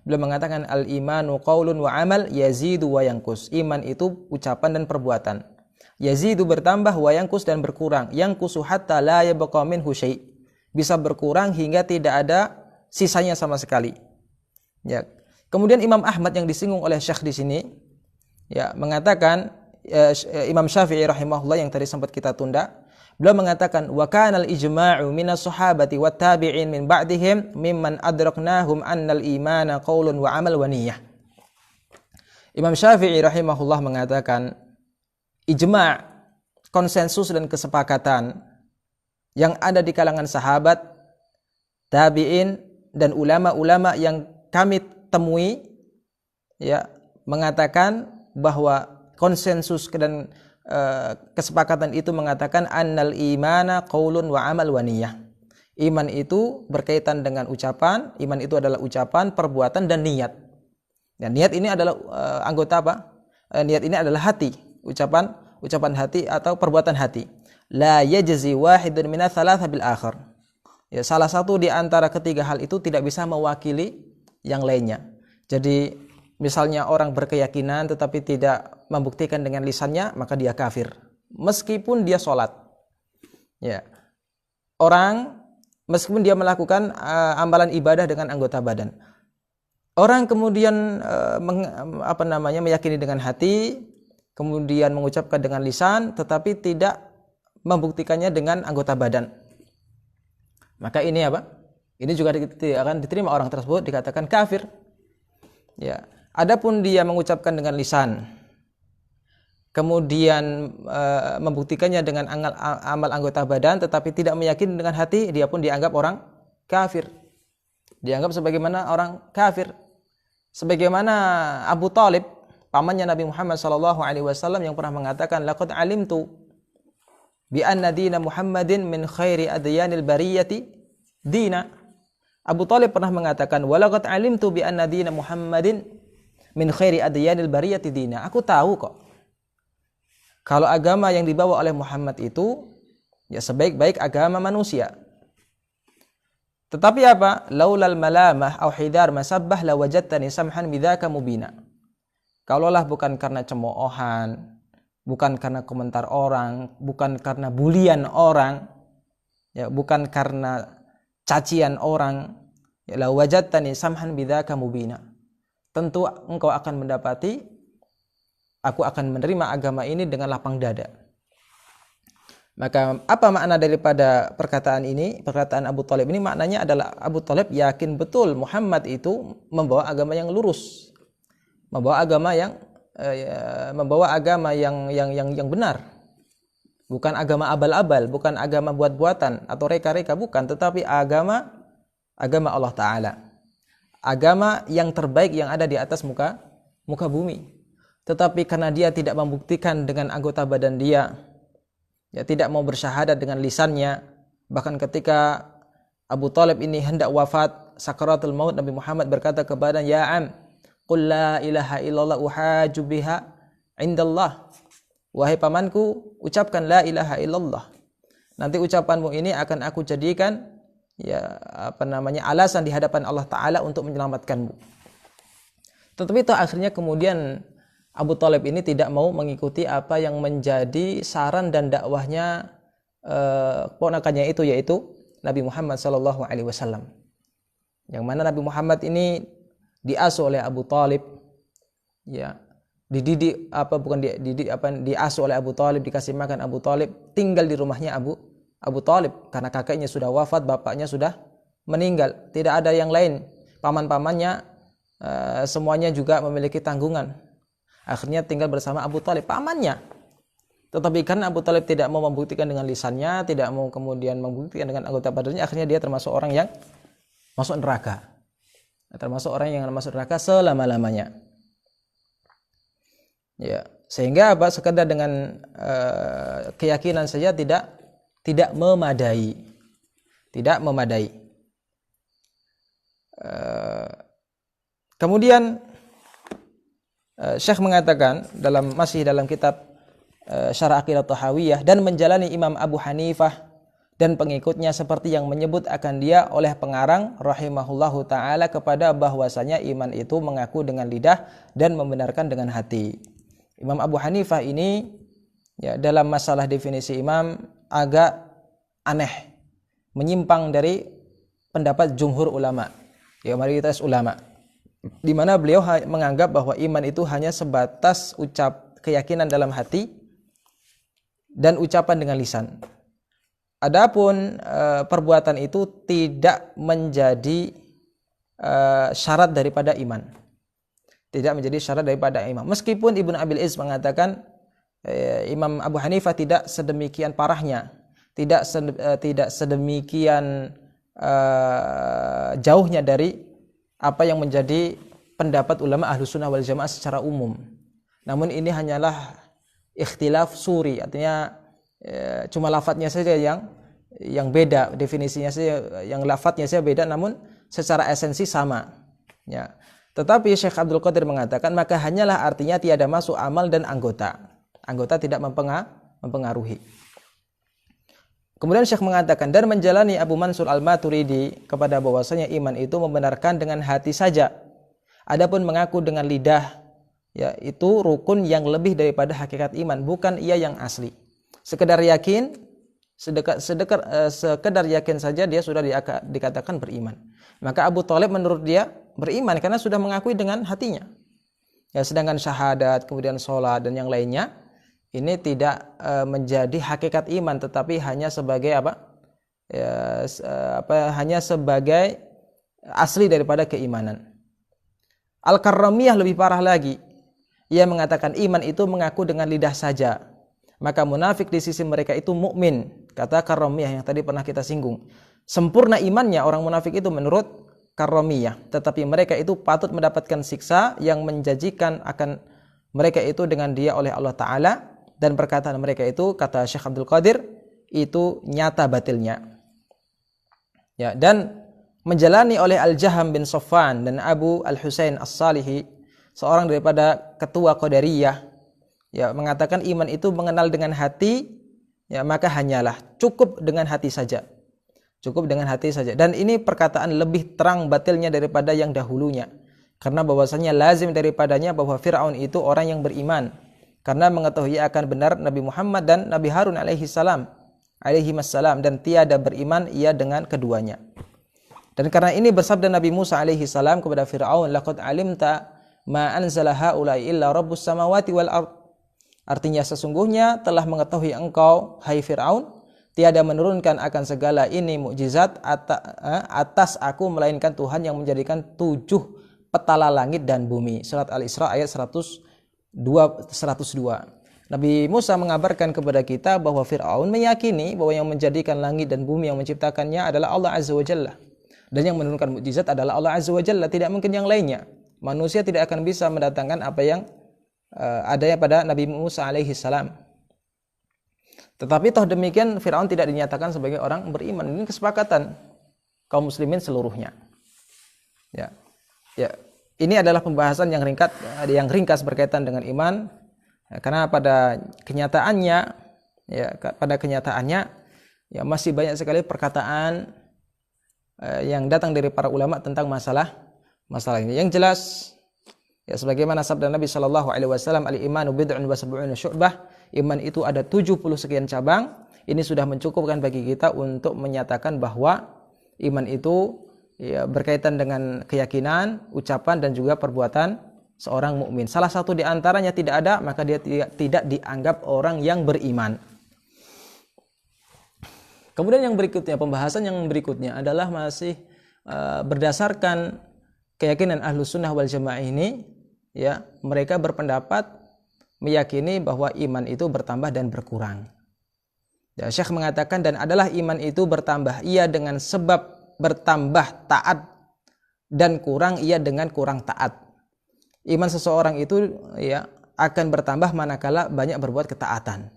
beliau mengatakan al-imanu qaulun wa amal yazidu wa yanqus. Iman itu ucapan dan perbuatan. Yazidu bertambah, wa yanqus dan berkurang. Yanqusu hatta la yabqa minhu syai'. Bisa berkurang hingga tidak ada sisanya sama sekali. Kemudian Imam Ahmad yang disinggung oleh Syekh di sini, mengatakan Imam Syafi'i rahimahullah yang tadi sempat kita tunda, beliau mengatakan wa kana al-ijma'u minas sahabati wat tabi'in min ba'dihim mimman adraknahum annal imana qaulun wa amal wa niyyah. Imam Syafi'i rahimahullah mengatakan ijma', konsensus dan kesepakatan yang ada di kalangan sahabat, tabi'in dan ulama-ulama yang kami temui, mengatakan bahwa konsensus dan kesepakatan itu mengatakan annal imana qaulun wa amal wa niyyah. Iman itu berkaitan dengan ucapan, iman itu adalah ucapan, perbuatan dan niat. Dan niat ini adalah anggota apa? Niat ini adalah hati, ucapan hati atau perbuatan hati. La yajzi wahidun minats tsalatsa bil akhar. Salah satu di antara ketiga hal itu tidak bisa mewakili yang lainnya. Jadi misalnya orang berkeyakinan tetapi tidak membuktikan dengan lisannya, maka dia kafir meskipun dia sholat. Orang meskipun dia melakukan amalan ibadah dengan anggota badan. Orang kemudian meyakini dengan hati, kemudian mengucapkan dengan lisan tetapi tidak membuktikannya dengan anggota badan. Maka ini apa? Ini juga akan diterima orang tersebut, dikatakan kafir. Adapun dia mengucapkan dengan lisan, kemudian membuktikannya dengan amal anggota badan, tetapi tidak meyakini dengan hati, dia pun dianggap orang kafir. Dianggap sebagaimana orang kafir. Sebagaimana Abu Thalib, pamannya Nabi Muhammad SAW, yang pernah mengatakan, laqad alimtu bi anna dina Muhammadin min khairi adyanil bariyati dina. Abu Thalib pernah mengatakan, walaqad alimtu bi anna dina Muhammadin min khairi adyanil bariyati dina. Aku tahu kok kalau agama yang dibawa oleh Muhammad itu sebaik-baik agama manusia. Tetapi apa? Laulal malamah au hidar masabbah la wajadtani samhan bidzaka mubina. Kalaulah bukan karena cemoohan, bukan karena komentar orang, bukan karena bulian orang, ya, bukan karena cacian orang, ya, la wajadtani samhan bidzaka mubina. Tentu engkau akan mendapati aku akan menerima agama ini dengan lapang dada. Maka apa makna daripada perkataan ini? Perkataan Abu Thalib ini maknanya adalah Abu Thalib yakin betul Muhammad itu membawa agama yang lurus, membawa agama yang benar, bukan agama abal-abal, bukan agama buat-buatan atau reka-reka, bukan, tetapi agama Allah Ta'ala, agama yang terbaik yang ada di atas muka bumi. Tetapi karena dia tidak membuktikan dengan anggota badan dia, ya, tidak mau bersyahadat dengan lisannya, bahkan ketika Abu Thalib ini hendak wafat sakaratul maut, Nabi Muhammad berkata kepada ya am qul la ilaha illallah uhaju biha indallah, wahai pamanku, ucapkan la ilaha illallah, nanti ucapanmu ini akan aku jadikan alasan di hadapan Allah Ta'ala untuk menyelamatkanmu. Tetapi itu akhirnya kemudian Abu Thalib ini tidak mau mengikuti apa yang menjadi saran dan dakwahnya ponakannya itu, yaitu Nabi Muhammad SAW. Yang mana Nabi Muhammad ini diasuh oleh Abu Thalib, ya, diasuh oleh Abu Thalib, dikasih makan Abu Thalib, tinggal di rumahnya Abu Thalib karena kakeknya sudah wafat, bapaknya sudah meninggal, tidak ada yang lain, paman-pamannya semuanya juga memiliki tanggungan. Akhirnya tinggal bersama Abu Thalib, pamannya. Tetapi karena Abu Thalib tidak mau membuktikan dengan lisannya, tidak mau kemudian membuktikan dengan anggota badannya, akhirnya dia termasuk orang yang masuk neraka. Termasuk orang yang masuk neraka selama-lamanya. Ya, sehingga apa? Sekedar dengan keyakinan saja tidak memadai. Tidak memadai. Kemudian Syekh mengatakan masih dalam kitab Syarah Aqidah Tahawiyah, dan menjalani Imam Abu Hanifah dan pengikutnya seperti yang menyebut akan dia oleh pengarang rahimahullahu ta'ala kepada bahwasanya iman itu mengaku dengan lidah dan membenarkan dengan hati. Imam Abu Hanifah ini, ya, dalam masalah definisi imam agak aneh, menyimpang dari pendapat jumhur ulama, ya, mayoritas ulama, di mana beliau menganggap bahwa iman itu hanya sebatas keyakinan dalam hati dan ucapan dengan lisan. Adapun perbuatan itu tidak menjadi syarat daripada iman. Tidak menjadi syarat daripada iman. Meskipun Ibnu Abil Iz mengatakan Imam Abu Hanifah tidak sedemikian parahnya, tidak sedemikian jauhnya dari apa yang menjadi pendapat ulama Ahlus Sunnah wal Jamaah secara umum. Namun ini hanyalah ikhtilaf suri, artinya cuma lafadznya saja yang beda, definisinya saja, yang lafadznya saja beda, namun secara esensi sama. Ya. Tetapi Syekh Abdul Qadir mengatakan maka hanyalah artinya tiada masuk amal dan anggota. Anggota tidak mempengaruhi. Kemudian Syekh mengatakan, dan menjalani Abu Mansur Al-Maturidi kepada bahwasanya iman itu membenarkan dengan hati saja. Adapun mengaku dengan lidah, ya, itu rukun yang lebih daripada hakikat iman, bukan ia yang asli. Sekedar yakin, sekedar yakin saja dia sudah dikatakan beriman. Maka Abu Thalib menurut dia beriman karena sudah mengakui dengan hatinya. Ya, sedangkan syahadat, kemudian sholat dan yang lainnya, ini tidak menjadi hakikat iman, tetapi hanya sebagai hanya sebagai asli daripada keimanan. Al-Karramiyah lebih parah lagi. Ia mengatakan iman itu mengaku dengan lidah saja. Maka munafik di sisi mereka itu mukmin. Kata Karramiyah yang tadi pernah kita singgung. Sempurna imannya orang munafik itu menurut Karramiyah, tetapi mereka itu patut mendapatkan siksa yang menjanjikan akan mereka itu dengan dia oleh Allah Ta'ala. Dan perkataan mereka itu, kata Syekh Abdul Qadir, itu nyata batilnya. Ya, dan menjalani oleh Al-Jaham bin Safwan dan Abu Al-Husain As-Salihi, seorang daripada ketua Qadariyah, ya, mengatakan iman itu mengenal dengan hati, ya, maka hanyalah cukup dengan hati saja. Cukup dengan hati saja. Dan ini perkataan lebih terang batilnya daripada yang dahulunya. Karena bahwasanya lazim daripadanya bahwa Fir'aun itu orang yang beriman. Karena mengetahui akan benar Nabi Muhammad dan Nabi Harun alaihi wassalam, dan tiada beriman ia dengan keduanya. Dan karena ini bersabda Nabi Musa alaihi salam kepada Fir'aun, laqad alimta ma anzala haula'i illa rabbus samawati wal ard. Artinya sesungguhnya telah mengetahui engkau hai Fir'aun, tiada menurunkan akan segala ini mukjizat atas aku melainkan Tuhan yang menjadikan 7 petala langit dan bumi. Surat Al-Isra ayat 102. Nabi Musa mengabarkan kepada kita bahwa Fir'aun meyakini bahwa yang menjadikan langit dan bumi, yang menciptakannya adalah Allah Azza wa Jalla. Dan yang menurunkan mukjizat adalah Allah Azza wa Jalla, tidak mungkin yang lainnya. Manusia tidak akan bisa mendatangkan apa yang adanya pada Nabi Musa alaihi salam. Tetapi toh demikian Fir'aun tidak dinyatakan sebagai orang beriman. Ini kesepakatan kaum muslimin seluruhnya. Ya. Ini adalah pembahasan yang ringkas berkaitan dengan iman. Karena pada kenyataannya ya masih banyak sekali perkataan yang datang dari para ulama tentang masalah ini. Yang jelas ya sebagaimana sabda Nabi sallallahu alaihi wasallam, al-imanu bid'un wa sab'una syu'bah. Iman itu ada 70 sekian cabang. Ini sudah mencukupkan bagi kita untuk menyatakan bahwa iman itu ya berkaitan dengan keyakinan, ucapan dan juga perbuatan seorang mukmin. Salah satu di antaranya tidak ada, maka dia tidak dianggap orang yang beriman. Kemudian yang berikutnya, pembahasan yang berikutnya adalah masih berdasarkan keyakinan Ahlus Sunnah wal Jamaah ini, ya, mereka berpendapat meyakini bahwa iman itu bertambah dan berkurang. Ya, Syekh mengatakan dan adalah iman itu bertambah ia dengan sebab bertambah taat dan kurang ia dengan kurang taat. Iman seseorang itu ya akan bertambah manakala banyak berbuat ketaatan.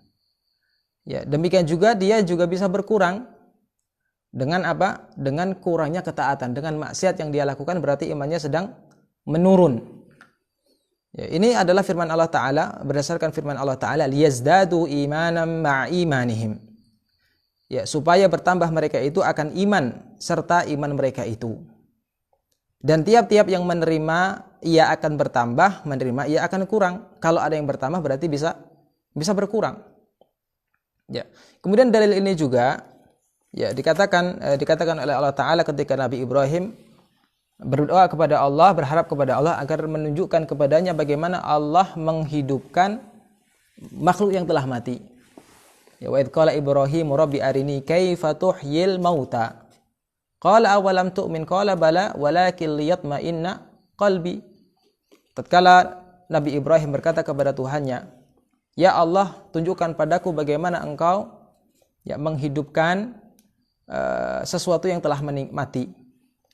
Ya, demikian juga dia juga bisa berkurang dengan apa? Dengan kurangnya ketaatan, dengan maksiat yang dia lakukan berarti imannya sedang menurun. Ya, ini adalah firman Allah Ta'ala, berdasarkan firman Allah Ta'ala, liyazdadu imanan ma'imanihim. Ya, supaya bertambah mereka itu akan iman serta iman mereka itu. Dan tiap-tiap yang menerima ia akan bertambah, menerima ia akan kurang. Kalau ada yang bertambah berarti bisa berkurang. Ya. Kemudian dalil ini juga ya dikatakan oleh Allah Ta'ala ketika Nabi Ibrahim berdoa kepada Allah, berharap kepada Allah agar menunjukkan kepadanya bagaimana Allah menghidupkan makhluk yang telah mati. Ya, wa idh qala Ibrahim rabbi arini kaifa tuhyil mauta. Qala awalam tu'min qala bala walakin liyatma'inna qalbi. Tatkala Nabi Ibrahim berkata kepada Tuhannya, ya Allah, tunjukkan padaku bagaimana engkau ya menghidupkan sesuatu yang telah mati.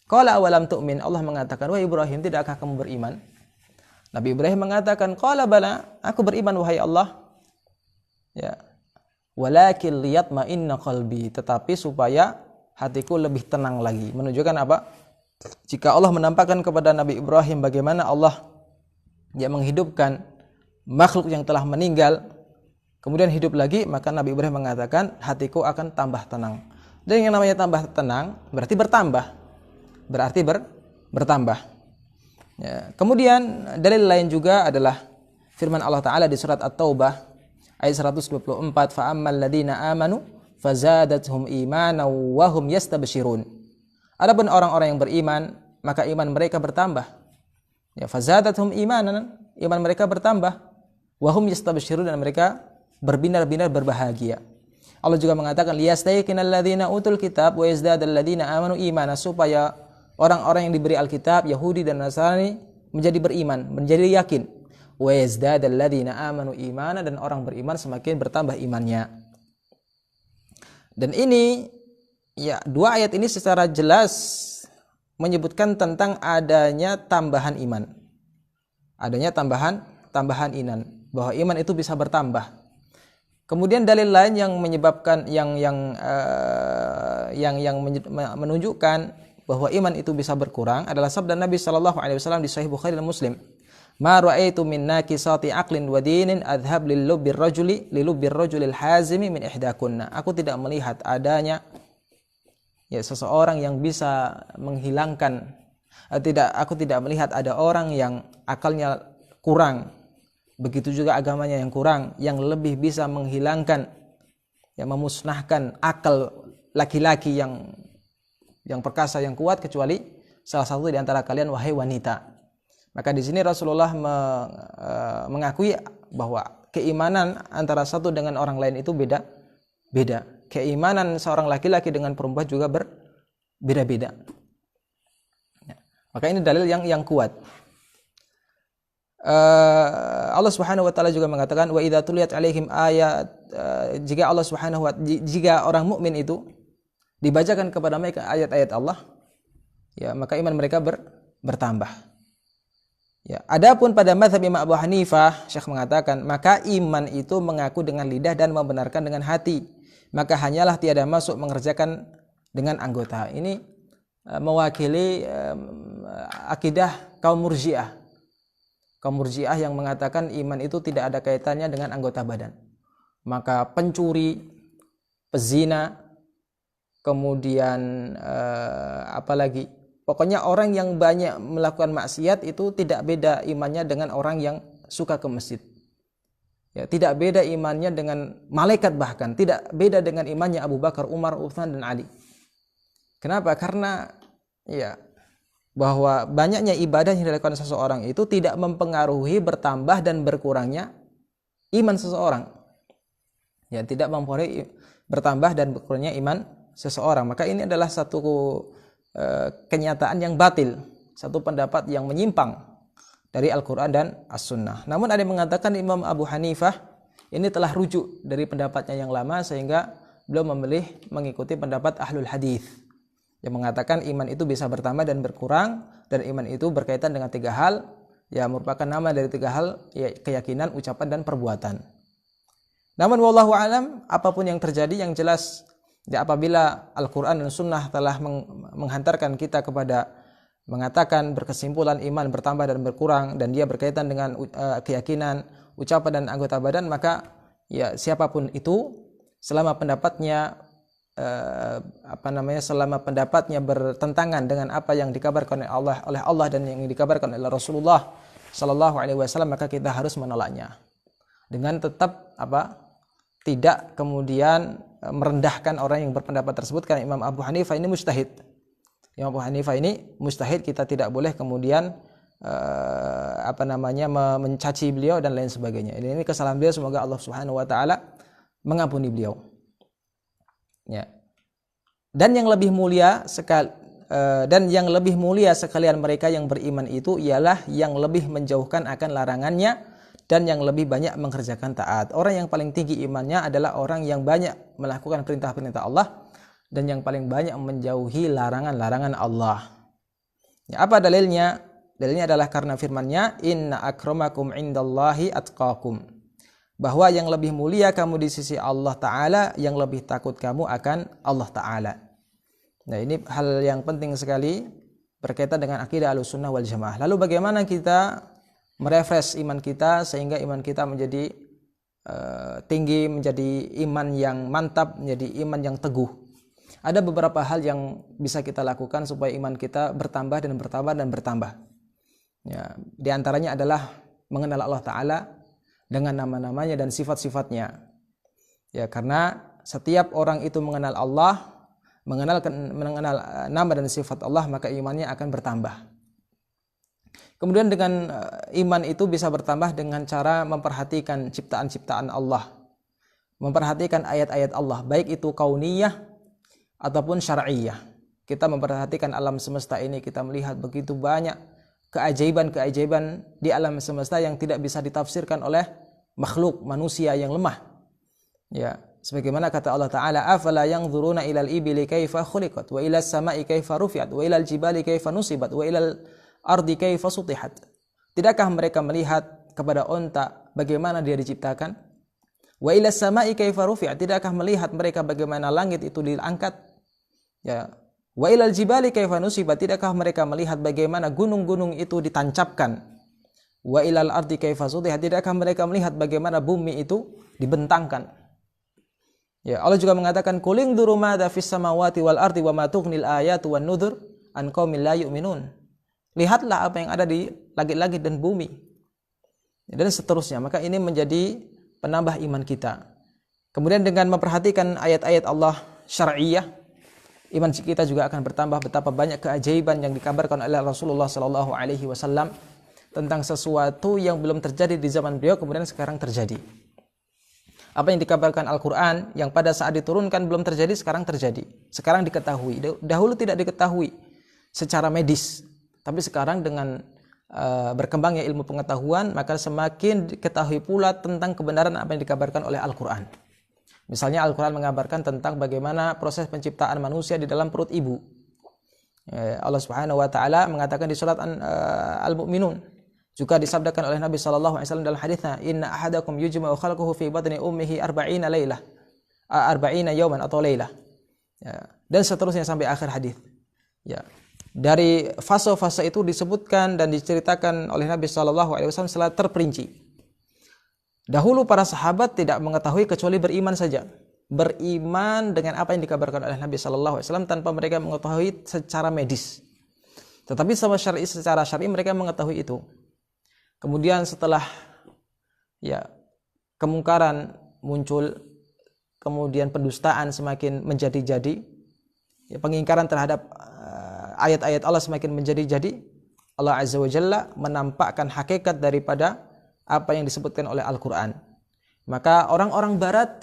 Qala awalam tu'min, Allah mengatakan, wahai Ibrahim, tidakkah kamu beriman? Nabi Ibrahim mengatakan, qala bala, aku beriman wahai Allah. Ya. Walakin liyatma'inna qalbi, tetapi supaya hatiku lebih tenang lagi. Menunjukkan apa? Jika Allah menampakkan kepada Nabi Ibrahim bagaimana Allah ya menghidupkan makhluk yang telah meninggal kemudian hidup lagi, maka Nabi Ibrahim mengatakan hatiku akan tambah tenang. Dan yang namanya tambah tenang berarti bertambah. Bertambah. Ya. Kemudian dalil lain juga adalah firman Allah Ta'ala di surat At-Taubah ayat 124, fa ammal ladzina amanu fazadathum imanan wa hum yastabshirun. Adapun orang-orang yang beriman, maka iman mereka bertambah. Ya, fazadathum imanan, iman mereka bertambah. Wa hum yastabshirun, dan mereka berbinar-binar berbahagia. Allah juga mengatakan liyastayqinal ladzina utul kitab wa yazdadal ladzina amanu imana, supaya orang-orang yang diberi Alkitab, Yahudi dan Nasrani menjadi beriman, menjadi yakin. Wa yazdadal ladzina amanu imana, dan orang beriman semakin bertambah imannya. Dan ini ya, dua ayat ini secara jelas menyebutkan tentang adanya tambahan iman. Adanya tambahan iman, bahwa iman itu bisa bertambah. Kemudian dalil lain yang menyebabkan yang menunjukkan bahwa iman itu bisa berkurang adalah sabda Nabi sallallahu alaihi wasallam di Sahih Bukhari dan Muslim. Ma ra'aitu min naqisati aqlin wa dinin adhhab lilubbir rajulil hazimi min ihdakunna. Aku tidak melihat adanya Ya, seseorang yang bisa menghilangkan aku tidak melihat ada orang yang akalnya kurang, begitu juga agamanya yang kurang, yang lebih bisa menghilangkan, yang memusnahkan akal laki-laki yang perkasa, yang kuat, kecuali salah satu di antara kalian, wahai wanita. Maka di sini Rasulullah mengakui bahwa keimanan antara satu dengan orang lain itu beda. Keimanan seorang laki-laki dengan perempuan juga berbeda-beda. Maka ini dalil yang kuat. Allah Subhanahu wa taala juga mengatakan, wa idza tuliyat alaihim ayat, jika orang mukmin itu dibacakan kepada mereka ayat-ayat Allah, ya, maka iman mereka bertambah. Ya, adapun pada mazhab Imam Abu Hanifah, Syekh mengatakan, maka iman itu mengaku dengan lidah dan membenarkan dengan hati, maka hanyalah tiada masuk mengerjakan dengan anggota. Ini mewakili akidah kaum Murji'ah. Kaum Murji'ah yang mengatakan iman itu tidak ada kaitannya dengan anggota badan. Maka pencuri, pezina, kemudian apalagi, pokoknya orang yang banyak melakukan maksiat itu tidak beda imannya dengan orang yang suka ke masjid. Ya, tidak beda imannya dengan malaikat, bahkan tidak beda dengan imannya Abu Bakar, Umar, Utsman dan Ali. Kenapa? Karena ya, bahwa banyaknya ibadah yang dilakukan seseorang itu tidak mempengaruhi bertambah dan berkurangnya iman seseorang. Ya, tidak mempengaruhi bertambah dan berkurangnya iman seseorang. Maka ini adalah satu kenyataan yang batil, satu pendapat yang menyimpang dari Al-Quran dan As-Sunnah. Namun ada yang mengatakan Imam Abu Hanifah ini telah rujuk dari pendapatnya yang lama, sehingga beliau memilih mengikuti pendapat Ahlul Hadis yang mengatakan iman itu bisa bertambah dan berkurang, dan iman itu berkaitan dengan 3 hal, ya, merupakan nama dari 3 hal, ya, keyakinan, ucapan dan perbuatan. Namun wallahu alam, apapun yang terjadi, yang jelas ya, apabila Al-Quran dan Sunnah telah menghantarkan kita kepada mengatakan berkesimpulan iman bertambah dan berkurang, dan dia berkaitan dengan keyakinan, ucapan dan anggota badan, maka ya, siapapun itu, selama pendapatnya selama pendapatnya bertentangan dengan apa yang dikabarkan oleh Allah dan yang dikabarkan oleh Rasulullah sallallahu alaihi wasallam, maka kita harus menolaknya dengan tetap tidak kemudian merendahkan orang yang berpendapat tersebut, karena Imam Abu Hanifah ini mujtahid. Imam Abu Hanifah ini mujtahid, kita tidak boleh kemudian mencaci beliau dan lain sebagainya. Ini kesalahan beliau, semoga Allah Subhanahu wa taala mengampuni beliau. Ya. Dan yang lebih mulia sekalian mereka yang beriman itu ialah yang lebih menjauhkan akan larangannya dan yang lebih banyak mengerjakan taat. Orang yang paling tinggi imannya adalah orang yang banyak melakukan perintah-perintah Allah dan yang paling banyak menjauhi larangan-larangan Allah. Ya, apa dalilnya? Dalilnya adalah karena firman-Nya, inna akramakum indallahi atqakum. Bahwa yang lebih mulia kamu di sisi Allah Ta'ala, yang lebih takut kamu akan Allah Ta'ala. Nah, ini hal yang penting sekali berkaitan dengan akidah Ahlussunnah wal Jamaah. Lalu bagaimana kita merefresh iman kita sehingga iman kita menjadi tinggi, menjadi iman yang mantap, menjadi iman yang teguh? Ada beberapa hal yang bisa kita lakukan supaya iman kita bertambah dan bertambah dan bertambah. Ya, di antaranya adalah mengenal Allah Ta'ala dengan nama-namanya dan sifat-sifatnya. Ya, karena setiap orang itu mengenal Allah, mengenal nama dan sifat Allah, maka imannya akan bertambah. Kemudian dengan iman itu bisa bertambah dengan cara memperhatikan ciptaan-ciptaan Allah, memperhatikan ayat-ayat Allah, baik itu kauniyah ataupun syar'iyah. Kita memperhatikan alam semesta ini, kita melihat begitu banyak keajaiban-keajaiban di alam semesta yang tidak bisa ditafsirkan oleh makhluk manusia yang lemah. Ya, sebagaimana kata Allah Ta'ala, afala yanzuruna ilal ibili kaifa khuliqat wa ilas sama'i kaifa rufi'at wa ilal jibali kaifa nusibat wa ilal ardi kaifa sutihat. Tidakkah mereka melihat kepada onta bagaimana dia diciptakan? Wa ilas sama'i kaifa rufi'at. Tidakkah melihat mereka bagaimana langit itu diangkat? Ya. Wa ilal jibali kaifa nusibat. Tidakkah mereka melihat bagaimana gunung-gunung itu ditancapkan? Wa ilal ardi kaifa sutihat. Tidakkah mereka melihat bagaimana bumi itu dibentangkan? Ya, Allah juga mengatakan quling dzuru madza fis samawati wal ardi wa ma tughnil ayatu wan nudhur an qaumil la yu'minun. Lihatlah apa yang ada di langit-langit dan bumi. Dan seterusnya. Maka ini menjadi penambah iman kita. Kemudian dengan memperhatikan ayat-ayat Allah syar'iyyah, iman kita juga akan bertambah. Betapa banyak keajaiban yang dikabarkan oleh Rasulullah sallallahu alaihi wasallam tentang sesuatu yang belum terjadi di zaman beliau kemudian sekarang terjadi. Apa yang dikabarkan Al-Qur'an yang pada saat diturunkan belum terjadi sekarang terjadi. Sekarang diketahui. Dahulu tidak diketahui secara medis. Tapi sekarang dengan berkembangnya ilmu pengetahuan maka semakin diketahui pula tentang kebenaran apa yang dikabarkan oleh Al-Qur'an. Misalnya Al-Quran mengabarkan tentang bagaimana proses penciptaan manusia di dalam perut ibu. Allah Subhanahu wa taala mengatakan di surat Al-Mu'minun, juga disabdakan oleh Nabi sallallahu alaihi wasallam dalam hadisnya, "Inna ahadakum yujma'u khalquhu fi batni ummihi 40 lailah." 40 yawman atau lailah. Dan seterusnya sampai akhir hadis. Ya. Dari fase-fase itu disebutkan dan diceritakan oleh Nabi sallallahu alaihi wasallam secara terperinci. Dahulu para sahabat tidak mengetahui kecuali beriman saja. Beriman dengan apa yang dikabarkan oleh Nabi sallallahu alaihi wasallam tanpa mereka mengetahui secara medis. Tetapi secara syar'i mereka mengetahui itu. Kemudian setelah kemungkaran muncul, kemudian pendustaan semakin menjadi-jadi, pengingkaran terhadap ayat-ayat Allah semakin menjadi-jadi, Allah Azza wa Jalla menampakkan hakikat daripada apa yang disebutkan oleh Al-Quran. Maka orang-orang barat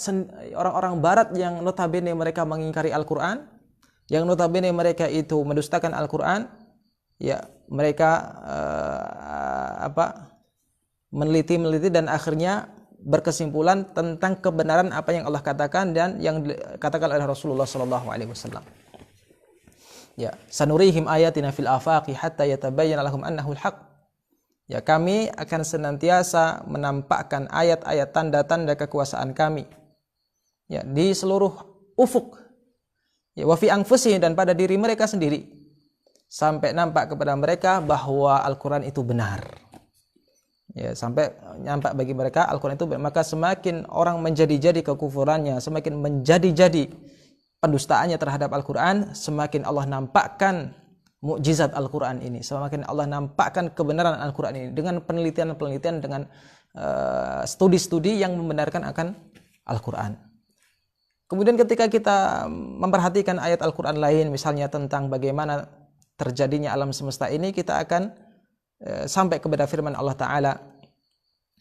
yang notabene mereka mengingkari Al-Quran, yang notabene mereka itu mendustakan Al-Quran, mereka meneliti dan akhirnya berkesimpulan tentang kebenaran apa yang Allah katakan dan yang dikatakan oleh Rasulullah sallallahu alaihi wasallam. Sanurihim ayatina fil afaqi hatta yatabayyana lahum annahu al-haq. Kami akan senantiasa menampakkan ayat-ayat tanda-tanda kekuasaan kami di seluruh ufuk, wa fi anfusihim, dan pada diri mereka sendiri, sampai nampak kepada mereka bahwa Al-Quran itu benar. Sampai nampak bagi mereka Al-Quran itu benar. Maka semakin orang menjadi-jadi kekufurannya, semakin menjadi-jadi pendustaannya terhadap Al-Quran, semakin Allah nampakkan mukjizat Al-Quran ini, semakin Allah nampakkan kebenaran Al-Quran ini dengan penelitian-penelitian, dengan studi-studi yang membenarkan akan Al-Quran. Kemudian ketika kita memperhatikan ayat Al-Quran lain, misalnya tentang bagaimana terjadinya alam semesta ini, kita akan sampai kepada firman Allah Ta'ala,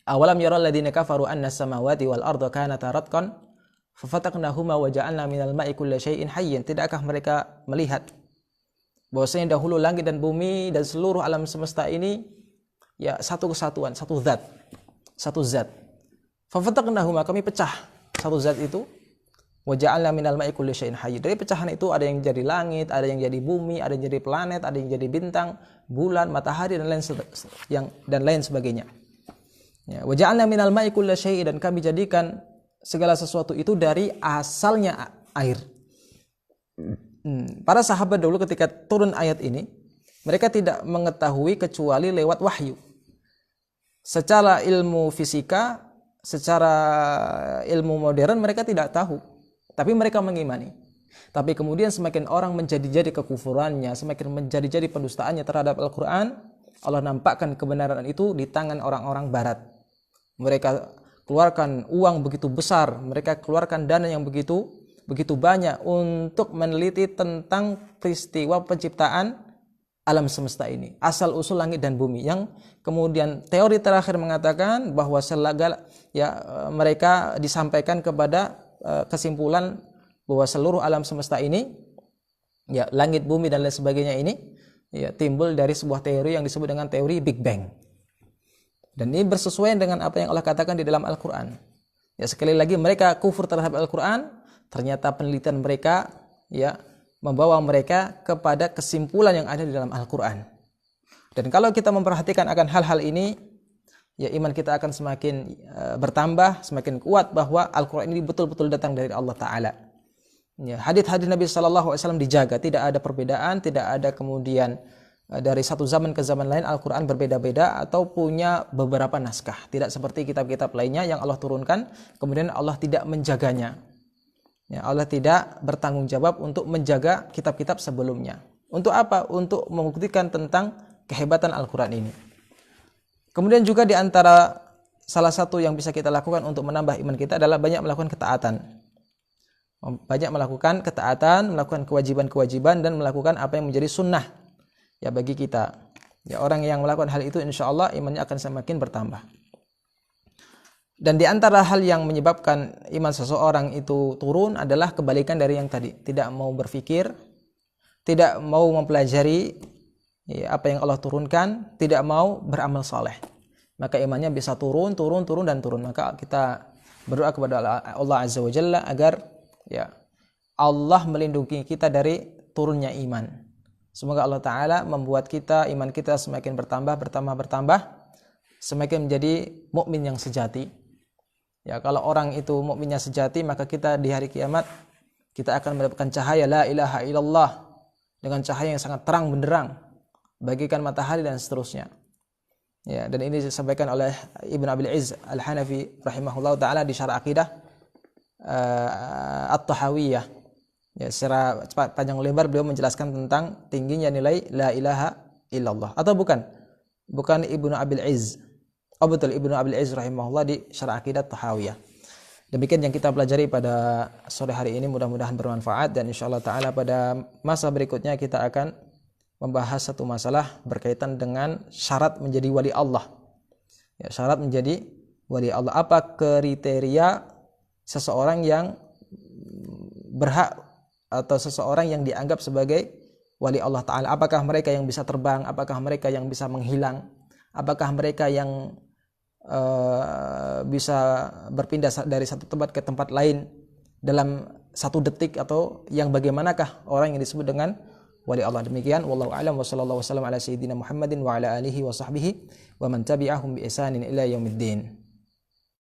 awalam yaral ladina kafaru anna samawati wal arda kanata ratqan fafataqnahuma wa ja'alna minal ma'i kulli syai'in hayyin. Tidakkah mereka melihat bahwasanya dahulu langit dan bumi dan seluruh alam semesta ini satu kesatuan, satu zat. Fafataqnahuma, kami pecah satu zat itu, wa ja'alna minal ma'i kulli syai'in hayy. Dari pecahan itu ada yang jadi langit, ada yang jadi bumi, ada yang jadi planet, ada yang jadi bintang, bulan, matahari dan lain sebagainya. Wa ja'alna minal ma'i kulli syai'in, dan kami jadikan segala sesuatu itu dari asalnya air. Para sahabat dulu ketika turun ayat ini, mereka tidak mengetahui kecuali lewat wahyu. Secara ilmu fisika, secara ilmu modern mereka tidak tahu, tapi mereka mengimani. Tapi kemudian semakin orang menjadi-jadi kekufurannya, semakin menjadi-jadi pendustaannya terhadap Al-Quran, Allah nampakkan kebenaran itu di tangan orang-orang barat. Mereka keluarkan uang begitu besar, mereka keluarkan dana yang begitu banyak untuk meneliti tentang peristiwa penciptaan alam semesta ini, asal usul langit dan bumi, yang kemudian teori terakhir mengatakan bahwa mereka disampaikan kepada kesimpulan bahwa seluruh alam semesta ini, langit, bumi dan lain sebagainya ini timbul dari sebuah teori yang disebut dengan teori Big Bang. Dan ini bersesuaian dengan apa yang Allah katakan di dalam Al-Quran. Sekali lagi mereka kufur terhadap Al-Quran. Ternyata penelitian mereka membawa mereka kepada kesimpulan yang ada di dalam Al-Quran. Dan kalau kita memperhatikan akan hal-hal ini, iman kita akan semakin bertambah, semakin kuat bahwa Al-Quran ini betul-betul datang dari Allah Ta'ala. Hadits-hadits Nabi SAW dijaga, tidak ada perbedaan, tidak ada kemudian dari satu zaman ke zaman lain Al-Quran berbeda-beda atau punya beberapa naskah. Tidak seperti kitab-kitab lainnya yang Allah turunkan, kemudian Allah tidak menjaganya. Ya, Allah tidak bertanggung jawab untuk menjaga kitab-kitab sebelumnya. Untuk apa? Untuk membuktikan tentang kehebatan Al-Quran ini. Kemudian juga di antara salah satu yang bisa kita lakukan untuk menambah iman kita adalah banyak melakukan ketaatan. Banyak melakukan ketaatan, melakukan kewajiban-kewajiban, dan melakukan apa yang menjadi sunnah ya bagi kita. Ya, orang yang melakukan hal itu insya Allah imannya akan semakin bertambah. Dan di antara hal yang menyebabkan iman seseorang itu turun adalah kebalikan dari yang tadi. Tidak mau berfikir, tidak mau mempelajari ya, apa yang Allah turunkan, tidak mau beramal soleh. Maka imannya bisa turun. Maka kita berdoa kepada Allah Azza wa Jalla agar ya Allah melindungi kita dari turunnya iman. Semoga Allah Ta'ala membuat kita, iman kita semakin bertambah, semakin menjadi mukmin yang sejati. Ya, kalau orang itu mukminnya sejati, maka kita di hari kiamat kita akan mendapatkan cahaya la ilaha illallah dengan cahaya yang sangat terang benderang bagaikan matahari dan seterusnya. Ya, dan ini disampaikan oleh Ibnu Abil Izz Al-Hanafi rahimahullah taala di Syarah Aqidah At-Tahawiyah. Ya, secara panjang lebar beliau menjelaskan tentang tingginya nilai la ilaha illallah. Atau bukan Ibnu Abil Izz. Oh betul, Ibnu Abil Izz rahimahullah di Syarah Aqidah Tahawiyah. Demikian yang kita pelajari pada sore hari ini, mudah-mudahan bermanfaat, dan insyaallah taala pada masa berikutnya kita akan membahas satu masalah berkaitan dengan syarat menjadi wali Allah. Ya, syarat menjadi wali Allah. Apa kriteria seseorang yang berhak atau seseorang yang dianggap sebagai wali Allah Ta'ala? Apakah mereka yang bisa terbang? Apakah mereka yang bisa menghilang? Apakah mereka yang bisa berpindah dari satu tempat ke tempat lain dalam satu detik, atau yang bagaimanakah orang yang disebut dengan wali Allah? Demikian, wallahu a'lam, wa sallallahu wasallam ala sayyidina Muhammadin wa ala alihi wa sahbihi wa man tabi'ahum bi ihsanin ila yaumiddin.